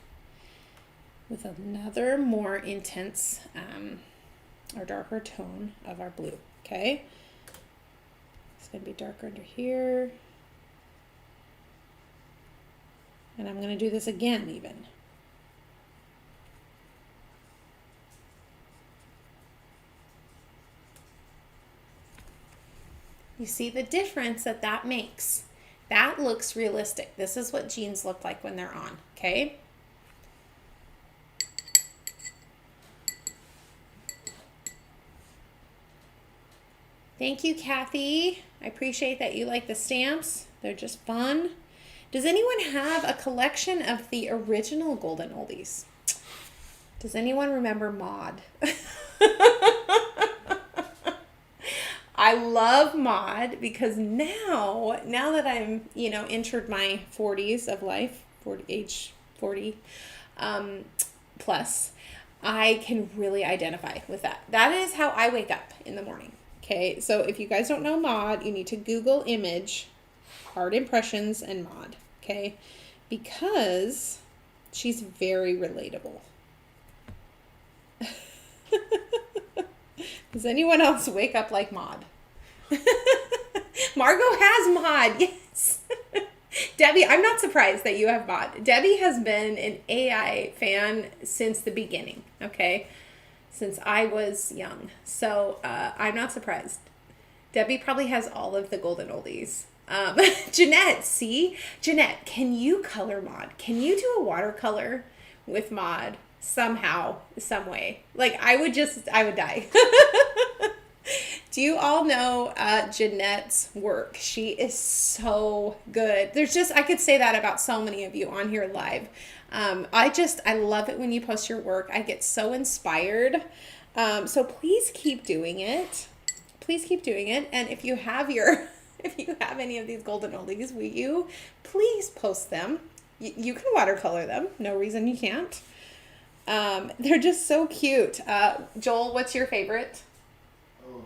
with another more intense or darker tone of our blue. Okay? It's going to be darker under here. And I'm going to do this again even. You see the difference that that makes. That looks realistic. This is what jeans look like when they're on, okay? Thank you, Kathy. I appreciate that you like the stamps. They're just fun. Does anyone have a collection of the original Golden Oldies? Does anyone remember Maud? I love Maud because now that I'm, you know, entered my 40s of life, age 40 plus, I can really identify with that. That is how I wake up in the morning. Okay, so if you guys don't know Maud, you need to Google image art impressions and Maud, okay? Because she's very relatable. Does anyone else wake up like Maud? Margot has Maud, yes. Debbie, I'm not surprised that you have Maud. Debbie has been an AI fan since the beginning, okay? Since I was young. So I'm not surprised. Debbie probably has all of the Golden Oldies. Jeanette, see? Jeanette, can you color Maud? Can you do a watercolor with Maud somehow, some way? Like, I would die. Do you all know Jeanette's work? She is so good. I could say that about so many of you on here live. I love it when you post your work. I get so inspired. So please keep doing it. Please keep doing it. And if you have any of these Golden Oldies, will you please post them? You can watercolor them. No reason you can't. They're just so cute. Joel, what's your favorite? Oh.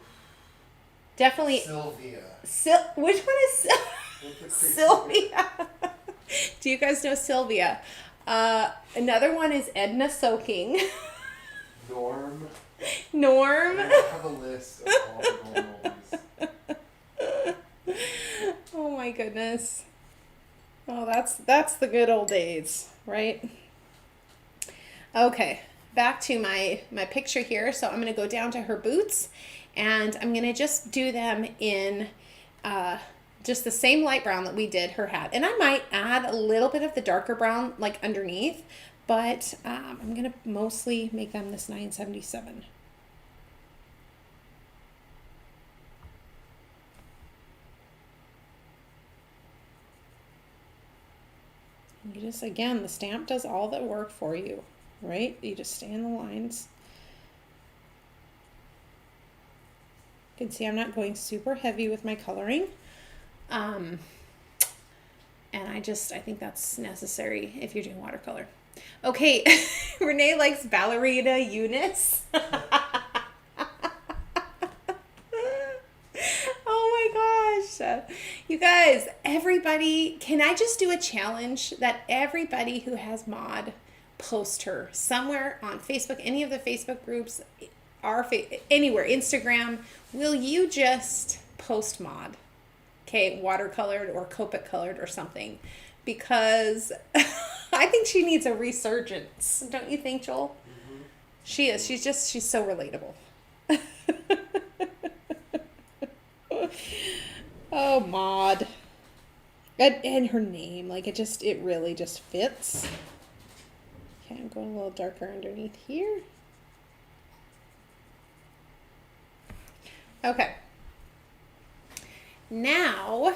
Definitely. Sylvia. Which one is Sylvia? Do you guys know Sylvia? Another one is Edna Soaking. Norm. I have a list of all the Golden Oldies. Oh my goodness. Oh, that's the good old days, right? Okay, back to my picture here. So I'm going to go down to her boots, and I'm going to just do them in just the same light brown that we did her hat. And I might add a little bit of the darker brown like underneath, but I'm going to mostly make them this 977. You just, again, the stamp does all the work for you, right? You just stay in the lines. You can see I'm not going super heavy with my coloring. And I think that's necessary if you're doing watercolor. Okay, Renee likes Ballerina Eunice. Oh my gosh. You guys, everybody, can I just do a challenge that everybody who has Maud post her somewhere on Facebook, any of the Facebook groups, anywhere, Instagram, will you just post Maud? Okay, watercolored or Copic colored or something, because I think she needs a resurgence. Don't you think, Joel? Mm-hmm. She is. She's so relatable. Oh, Maud. And her name, like it really just fits. Okay, I'm going a little darker underneath here. Okay. Now,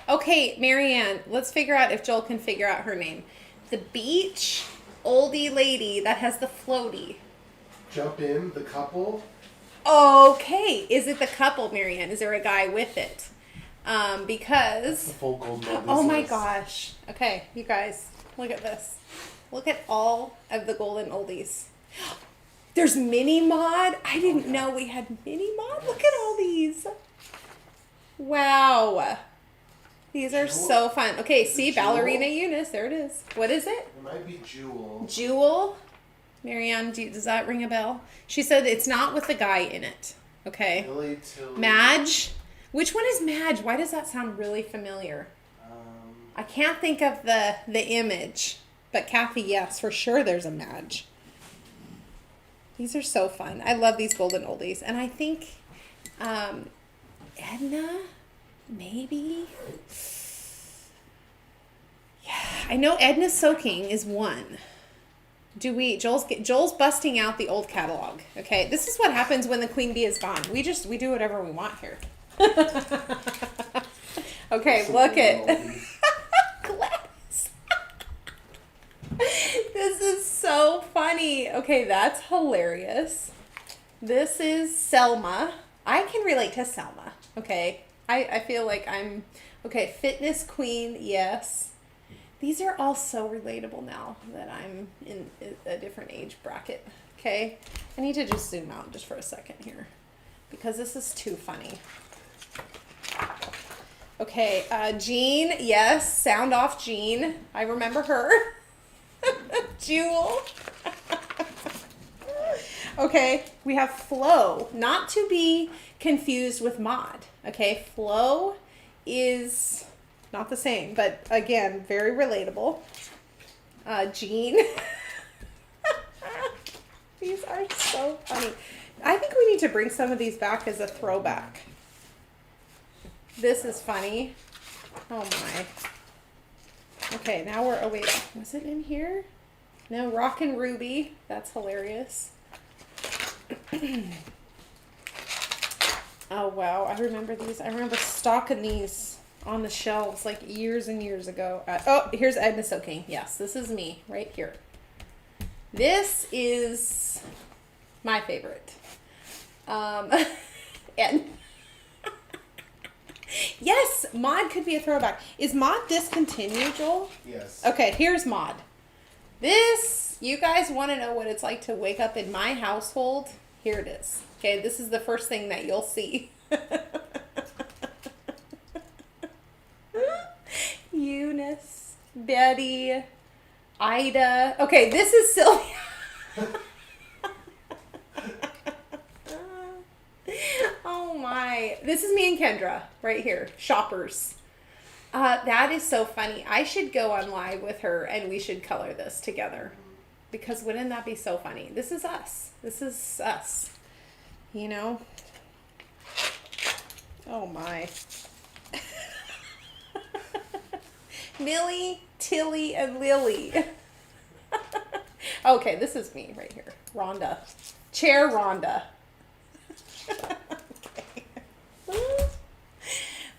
okay, Marianne, let's figure out if Joel can figure out her name. The beach oldie lady that has the floaty. Jump in, the couple. Okay, is it the couple, Marianne? Is there a guy with it? Because... That's the full Golden Oldies oh my list. gosh. Okay, you guys, look at this. Look at all of the golden oldies. There's mini mod. I didn't know we had mini mod. Look at all these. Wow. These are so fun. Okay, see, Ballerina Eunice. There it is. What is it? It might be Jewel. Jewel. Marianne, does that ring a bell? She said it's not with the guy in it. Okay. Tilly, Tilly. Madge. Which one is Madge? Why does that sound really familiar? I can't think of the image. But Kathy, yes, for sure there's a Madge. These are so fun. I love these golden oldies. And I think Edna, maybe. Yeah, I know Edna Soaking is one. Joel's busting out the old catalog. Okay, this is what happens when the queen bee is gone. We do whatever we want here. Okay, look at Gladys. This is so funny. Okay, that's hilarious. This is Selma. I can relate to Selma. Okay, I feel like I'm okay. Fitness queen, yes. These are all so relatable now that I'm in a different age bracket. Okay, I need to just zoom out just for a second here because this is too funny. Okay, Jean, yes, sound off Jean. I remember her. Jewel. Okay, we have Flo, not to be confused with Maud. Okay, Flo is not the same, but again, very relatable. Jean. These are so funny. I think we need to bring some of these back as a throwback. This is funny. Oh my. Okay, now we're, oh wait, was it in here? No, Rockin' Ruby. That's hilarious. Oh wow, I remember these. I remember stocking these on the shelves like years and years ago. Oh, here's Edna Soaking. Yes, this is me right here. This is my favorite. And yes, Maud could be a throwback. Is Maud discontinued, Joel? Yes. Okay, here's Maud. This, you guys want to know what it's like to wake up in my household? Here it is. Okay, this is the first thing that you'll see. Eunice, Betty, Ida. Okay, this is Sylvia. Oh my. This is me and Kendra right here. Shoppers. That is so funny. I should go on live with her and we should color this together. Because wouldn't that be so funny? This is us. This is us. You know? Oh my. Millie, Tilly, and Lily. Okay, this is me right here. Rhonda. Chair Rhonda. Okay.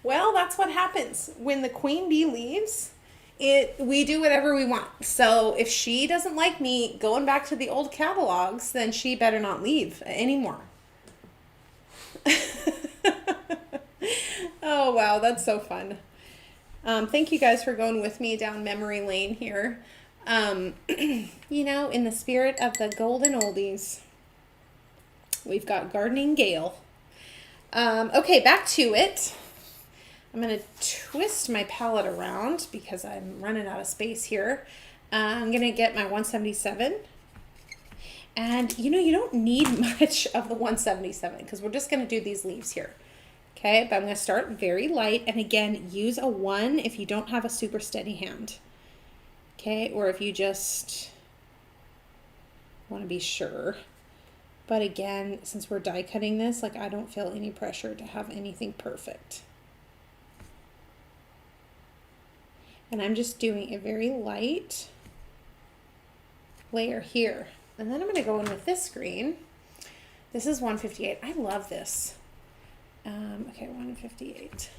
Well, that's what happens. When the queen bee leaves, we do whatever we want. So if she doesn't like me going back to the old catalogs, then she better not leave anymore. Oh, wow. That's so fun. Thank you guys for going with me down memory lane here. You know, in the spirit of the golden oldies, we've got Gardening Gale. Okay, back to it. I'm going to twist my palette around because I'm running out of space here. I'm going to get my 177. And, you know, you don't need much of the 177 because we're just going to do these leaves here. Okay, but I'm going to start very light. And again, use a 1 if you don't have a super steady hand. Okay, or if you just want to be sure. But again, since we're die cutting this, like I don't feel any pressure to have anything perfect. And I'm just doing a very light layer here. And then I'm going to go in with this green. This is 158. I love this. Okay, 158.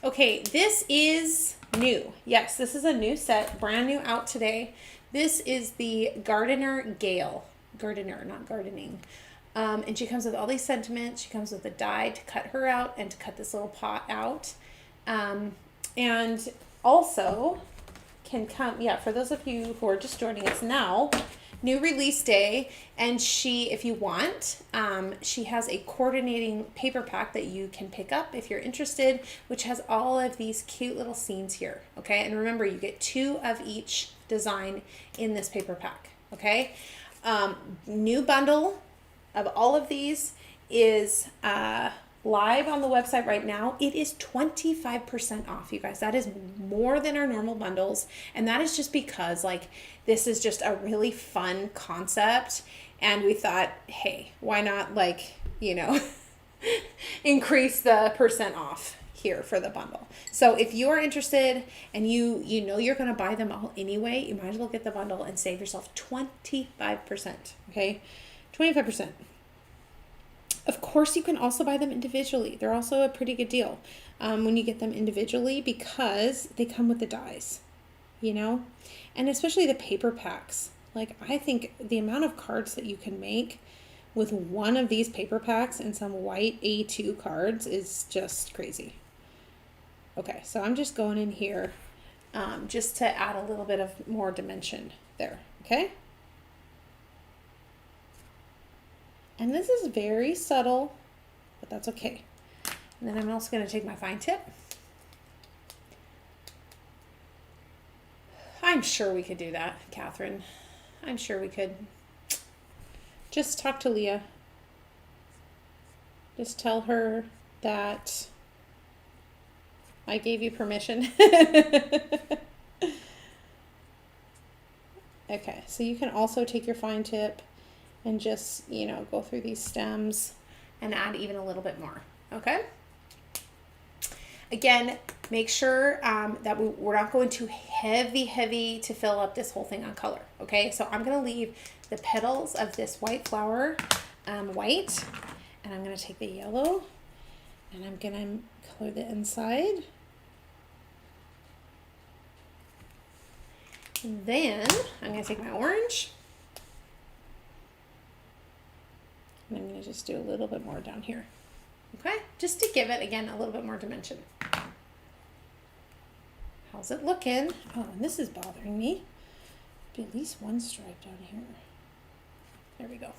Okay, this is new. Yes, this is a new set, brand new out today. This is the Gardener Gale. Gardener, not gardening. And she comes with all these sentiments. She comes with a die to cut her out and to cut this little pot out. And also can come, yeah, for those of you who are just joining us now, new release day, and she, if you want, she has a coordinating paper pack that you can pick up if you're interested, which has all of these cute little scenes here, okay? And remember, you get 2 of each design in this paper pack, okay? New bundle of all of these is live on the website right now. It is 25% off, you guys. That is more than our normal bundles, and that is just because like this is just a really fun concept, and we thought, hey, why not, like, you know, increase the percent off here for the bundle. So if you are interested and you know you're going to buy them all anyway, you might as well get the bundle and save yourself 25%, okay? 25%. Of course, you can also buy them individually. They're also a pretty good deal when you get them individually, because they come with the dies, you know, and especially the paper packs. Like, I think the amount of cards that you can make with one of these paper packs and some white A2 cards is just crazy. Okay, so I'm just going in here just to add a little bit of more dimension there, okay? And this is very subtle, but that's okay. And then I'm also going to take my fine tip. I'm sure we could do that, Catherine. I'm sure we could. Just talk to Leah. Just tell her that I gave you permission. Okay, so you can also take your fine tip and just, you know, go through these stems and add even a little bit more, okay? Again, make sure that we're not going too heavy to fill up this whole thing on color, okay? So I'm gonna leave the petals of this white flower white, and I'm gonna take the yellow and I'm gonna color the inside. And then I'm gonna take my orange, and I'm going to just do a little bit more down here. Okay? Just to give it, again, a little bit more dimension. How's it looking? Oh, and this is bothering me. Be at least one stripe down here. There we go.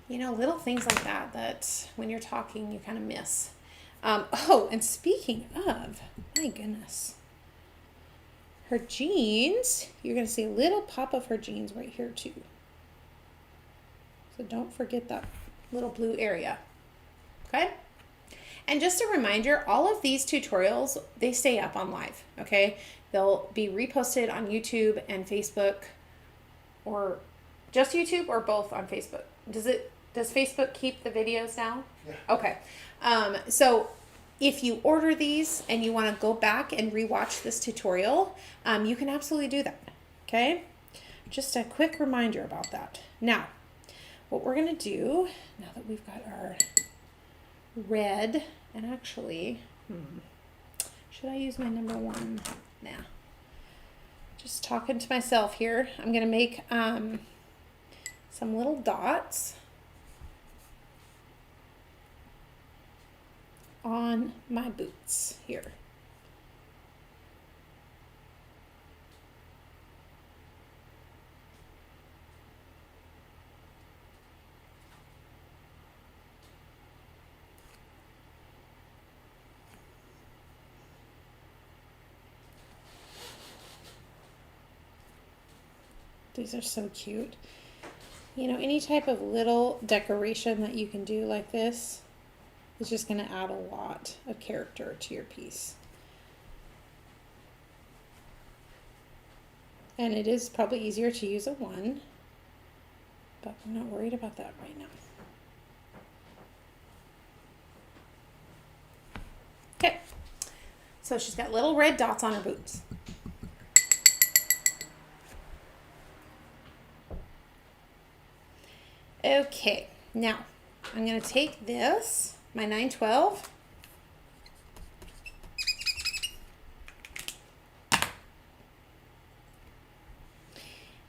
You know, little things like that, that when you're talking, you kind of miss. Oh, and speaking of, my goodness. Her jeans, you're going to see a little pop of her jeans right here too. So don't forget that little blue area, okay? And just a reminder, all of these tutorials, they stay up on live, okay? They'll be reposted on YouTube and Facebook, or just YouTube, or both on Facebook. Does Facebook keep the videos now? Yeah. Okay. So if you order these and you want to go back and rewatch this tutorial, you can absolutely do that, okay? Just a quick reminder about that. Now, what we're going to do, now that we've got our red, and actually, should I use my number 1? Nah. Just talking to myself here. I'm going to make some little dots on my boots here. These are so cute. You know, any type of little decoration that you can do like this is just going to add a lot of character to your piece. And it is probably easier to use a 1, but I'm not worried about that right now. Okay, so she's got little red dots on her boots. Okay, now I'm going to take this, my 912,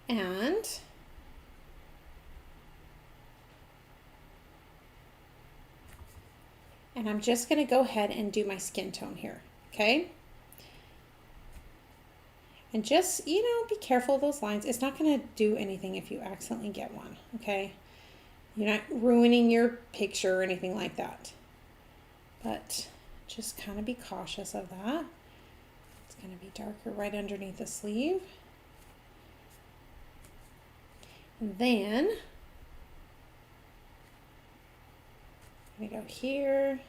and I'm just going to go ahead and do my skin tone here, okay? And just, you know, be careful of those lines. It's not going to do anything if you accidentally get one, okay? You're not ruining your picture or anything like that. But just kind of be cautious of that. It's going to be darker right underneath the sleeve. And then I'm going to go here.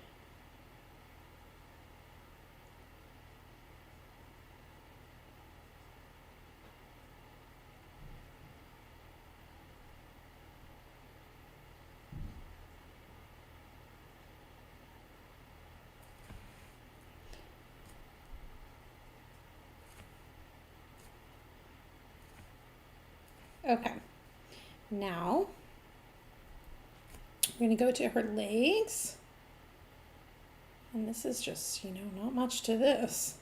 Okay, now we're going to go to her legs. And this is just, you know, not much to this.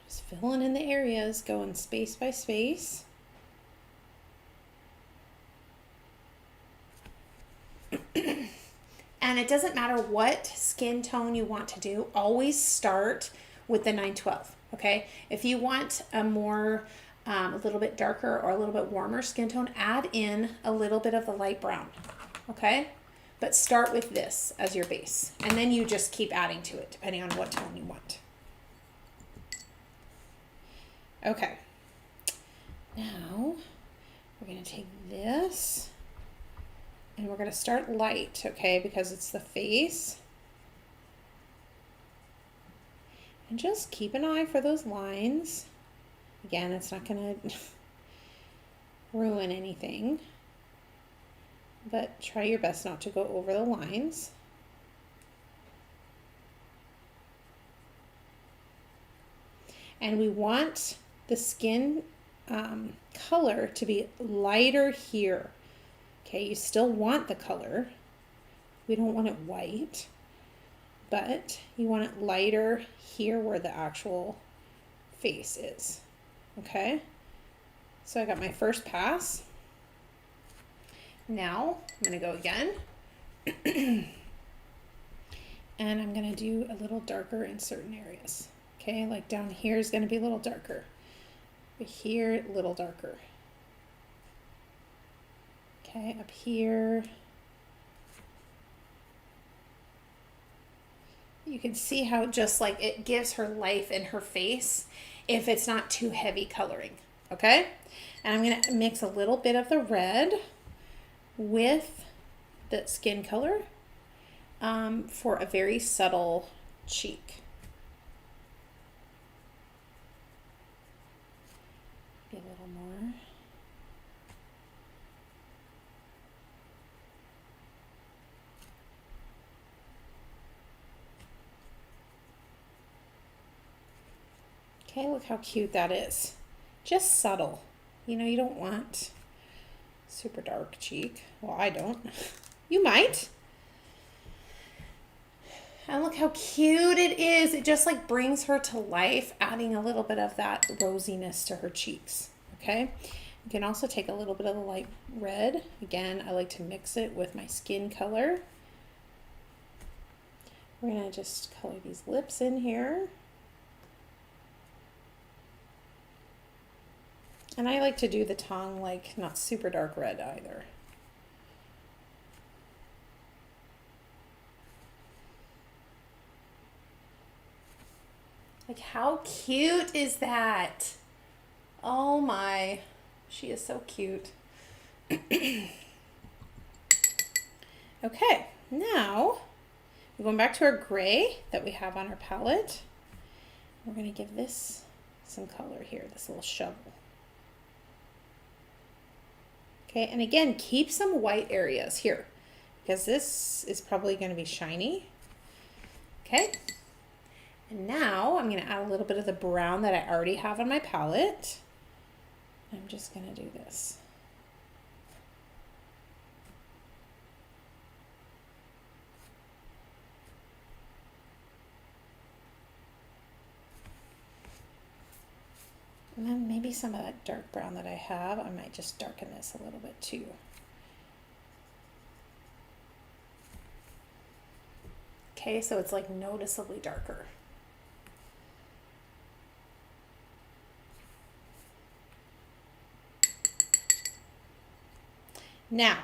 Just filling in the areas, going space by space. And it doesn't matter what skin tone you want to do, always start with the 912, okay? If you want a more, a little bit darker or a little bit warmer skin tone, add in a little bit of the light brown, okay? But start with this as your base, and then you just keep adding to it depending on what tone you want. Okay, now we're going to take this and we're going to start light, okay, because it's the face. And just keep an eye for those lines. Again, it's not going to ruin anything, but try your best not to go over the lines. And we want the skin color to be lighter here. Okay, you still want the color. We don't want it white, but you want it lighter here where the actual face is. Okay, so I got my first pass. Now I'm going to go again. And I'm going to do a little darker in certain areas. Okay, like down here is going to be a little darker. But here, a little darker. Okay, up here. You can see how just like it gives her life in her face if it's not too heavy coloring. Okay, and I'm going to mix a little bit of the red with the skin color for a very subtle cheek. Be a little more. Okay, look how cute that is. Just subtle. You know, you don't want super dark cheek. Well, I don't. You might. And look how cute it is. It just like brings her to life, adding a little bit of that rosiness to her cheeks. Okay. You can also take a little bit of the light red. Again, I like to mix it with my skin color. We're going to just color these lips in here. And I like to do the tongue like not super dark red either. Like how cute is that? Oh my, she is so cute. Okay, now we're going back to our gray that we have on our palette. We're going to give this some color here, this little shovel. Okay, and again, keep some white areas here because this is probably going to be shiny. Okay, and now I'm going to add a little bit of the brown that I already have on my palette. I'm just going to do this. And then maybe some of that dark brown that I have, I might just darken this a little bit too. Okay, so it's like noticeably darker. Now,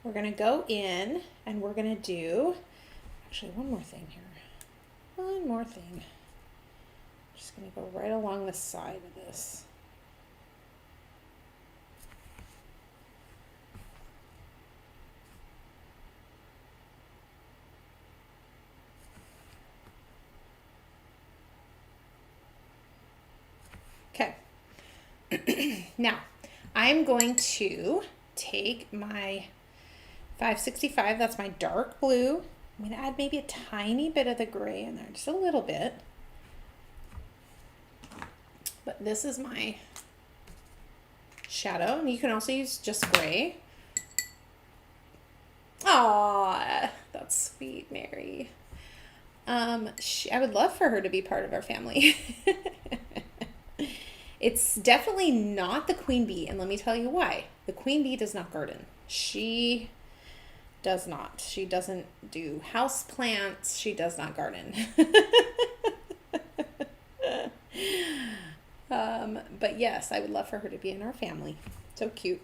we're going to go in and we're going to do, actually one more thing here. One more thing. Just going to go right along the side of this. Okay. Now, I'm going to take my 565, that's my dark blue. I'm going to add maybe a tiny bit of the gray in there, just a little bit. But this is my shadow, and you can also use just gray. Aw, that's sweet, Mary. I would love for her to be part of our family. It's definitely not the queen bee, and let me tell you why. The queen bee does not garden. She does not. She doesn't do house plants. She does not garden. But yes, I would love for her to be in our family. So cute.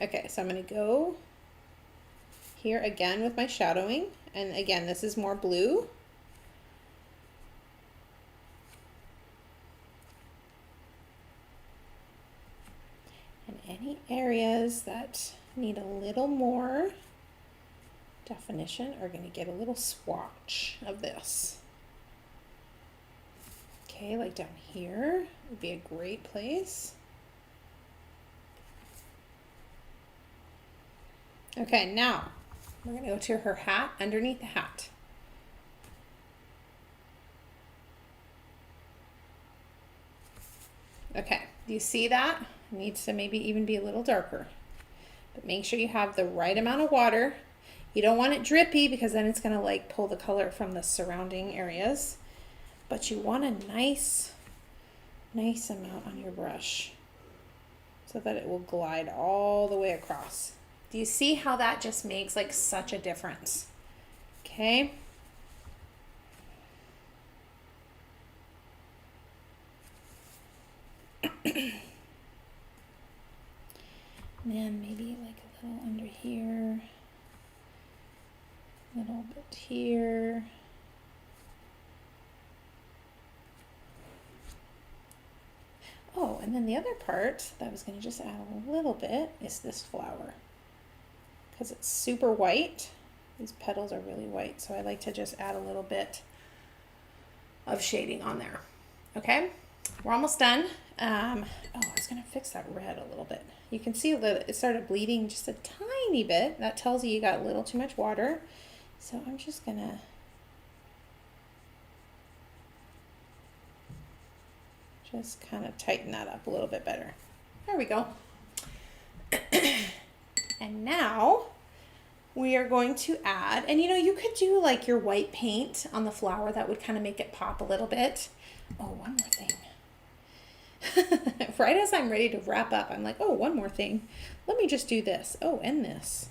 Okay, so I'm going to go here again with my shadowing. And again, this is more blue. And any areas that need a little more definition are going to get a little swatch of this. Okay, like down here would be a great place. Okay, now we're going to go to her hat, underneath the hat. Okay, do you see that? It needs to maybe even be a little darker. But make sure you have the right amount of water. You don't want it drippy because then it's going to like pull the color from the surrounding areas. But you want a nice amount on your brush so that it will glide all the way across. Do you see how that just makes like such a difference? Okay. And then maybe like a little under here, a little bit here. Oh, and then the other part that I was going to just add a little bit is this flower. Because it's super white. These petals are really white, so I like to just add a little bit of shading on there. Okay, we're almost done. Oh, I was going to fix that red a little bit. You can see that it started bleeding just a tiny bit. That tells you got a little too much water. So I'm just going to just kind of tighten that up a little bit better. There we go. And now we are going to add, and you know, you could do like your white paint on the flower. That would kind of make it pop a little bit. Oh, one more thing. Right as I'm ready to wrap up, I'm like, oh, one more thing. Let me just do this. Oh, and this.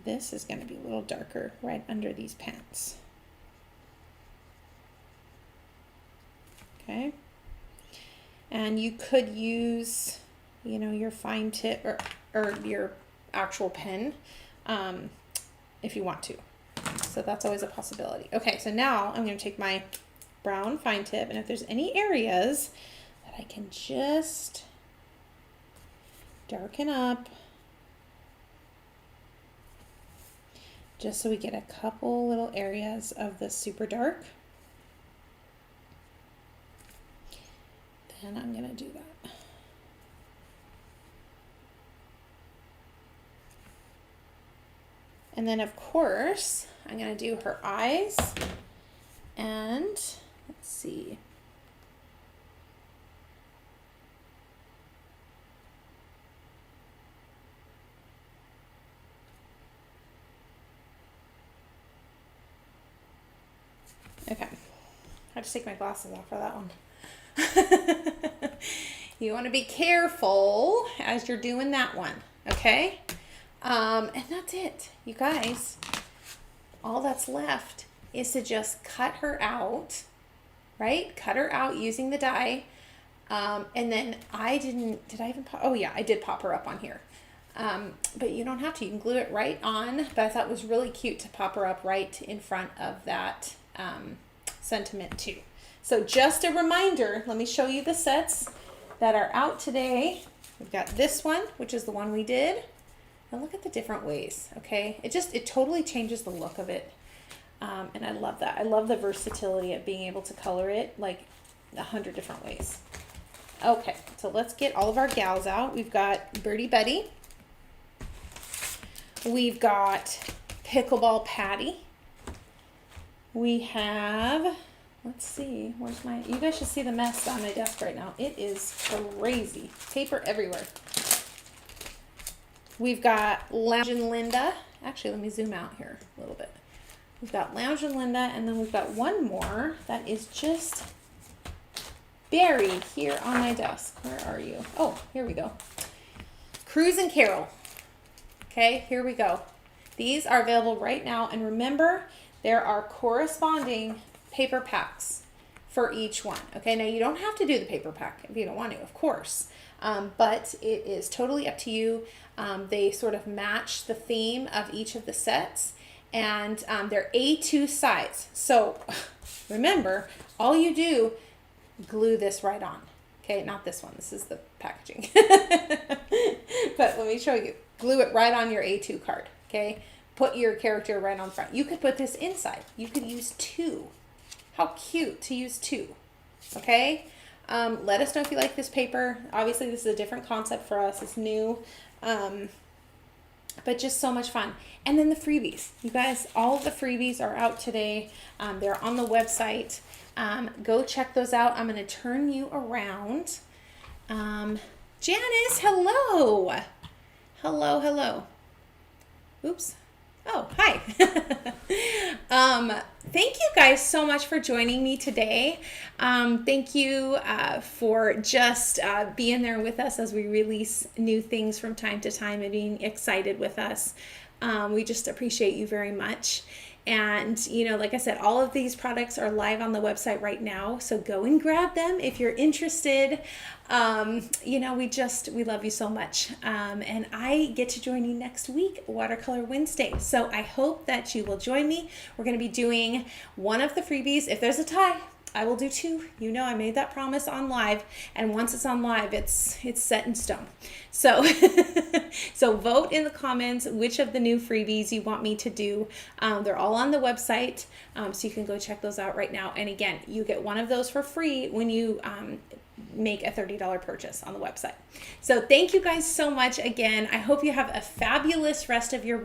This is going to be a little darker right under these pants. Okay. And you could use, you know, your fine tip or your actual pen if you want to. So that's always a possibility. Okay, so now I'm going to take my brown fine tip, and if there's any areas that I can just darken up, just so we get a couple little areas of the super dark, then I'm going to do that. And then of course, I'm going to do her eyes, and let's see. Okay, I have to take my glasses off for that one. You want to be careful as you're doing that one, okay? And that's it, you guys. All that's left is to just cut her out, right? Cut her out using the die. And then did I even pop? Oh yeah, I did pop her up on here. But you don't have to, you can glue it right on, but I thought it was really cute to pop her up right in front of that sentiment too. So just a reminder, let me show you the sets that are out today. We've got this one, which is the one we did. And look at the different ways, okay? It totally changes the look of it. And I love that. I love the versatility of being able to color it like 100 different ways. Okay, so let's get all of our gals out. We've got Birdie Betty. We've got Pickleball Patty. We have, let's see, you guys should see the mess on my desk right now. It is crazy. Paper everywhere. We've got Lounge and Linda. Actually, let me zoom out here a little bit. We've got Lounge and Linda, and then we've got one more that is just buried here on my desk. Where are you? Oh, here we go. Cruz and Carol. Okay, here we go. These are available right now, and remember, there are corresponding paper packs for each one. Okay, now you don't have to do the paper pack if you don't want to, of course, but it is totally up to you. They sort of match the theme of each of the sets, and they're A2 size. So remember, all you do, glue this right on. Okay, not this one. This is the packaging. But let me show you. Glue it right on your A2 card. Okay, put your character right on front. You could put this inside. You could use two. How cute to use two. Okay, let us know if you like this paper. Obviously, this is a different concept for us. It's new. But just so much fun. And then the freebies. You guys, all of the freebies are out today. They're on the website. Go check those out. I'm going to turn you around. Janice, hello. Hello. Oops. Oh, hi. Thank you guys so much for joining me today. Thank you for just being there with us as we release new things from time to time and being excited with us. We just appreciate you very much. And, you know, like I said, all of these products are live on the website right now. So go and grab them if you're interested. You know, we love you so much. And I get to join you next week, Watercolor Wednesday. So I hope that you will join me. We're going to be doing one of the freebies. If there's a tie, I will do two. You know, I made that promise on live, and once it's on live, it's set in stone. So, so vote in the comments which of the new freebies you want me to do. They're all on the website, so you can go check those out right now. And again, you get one of those for free when you make a $30 purchase on the website. So thank you guys so much again. I hope you have a fabulous rest of your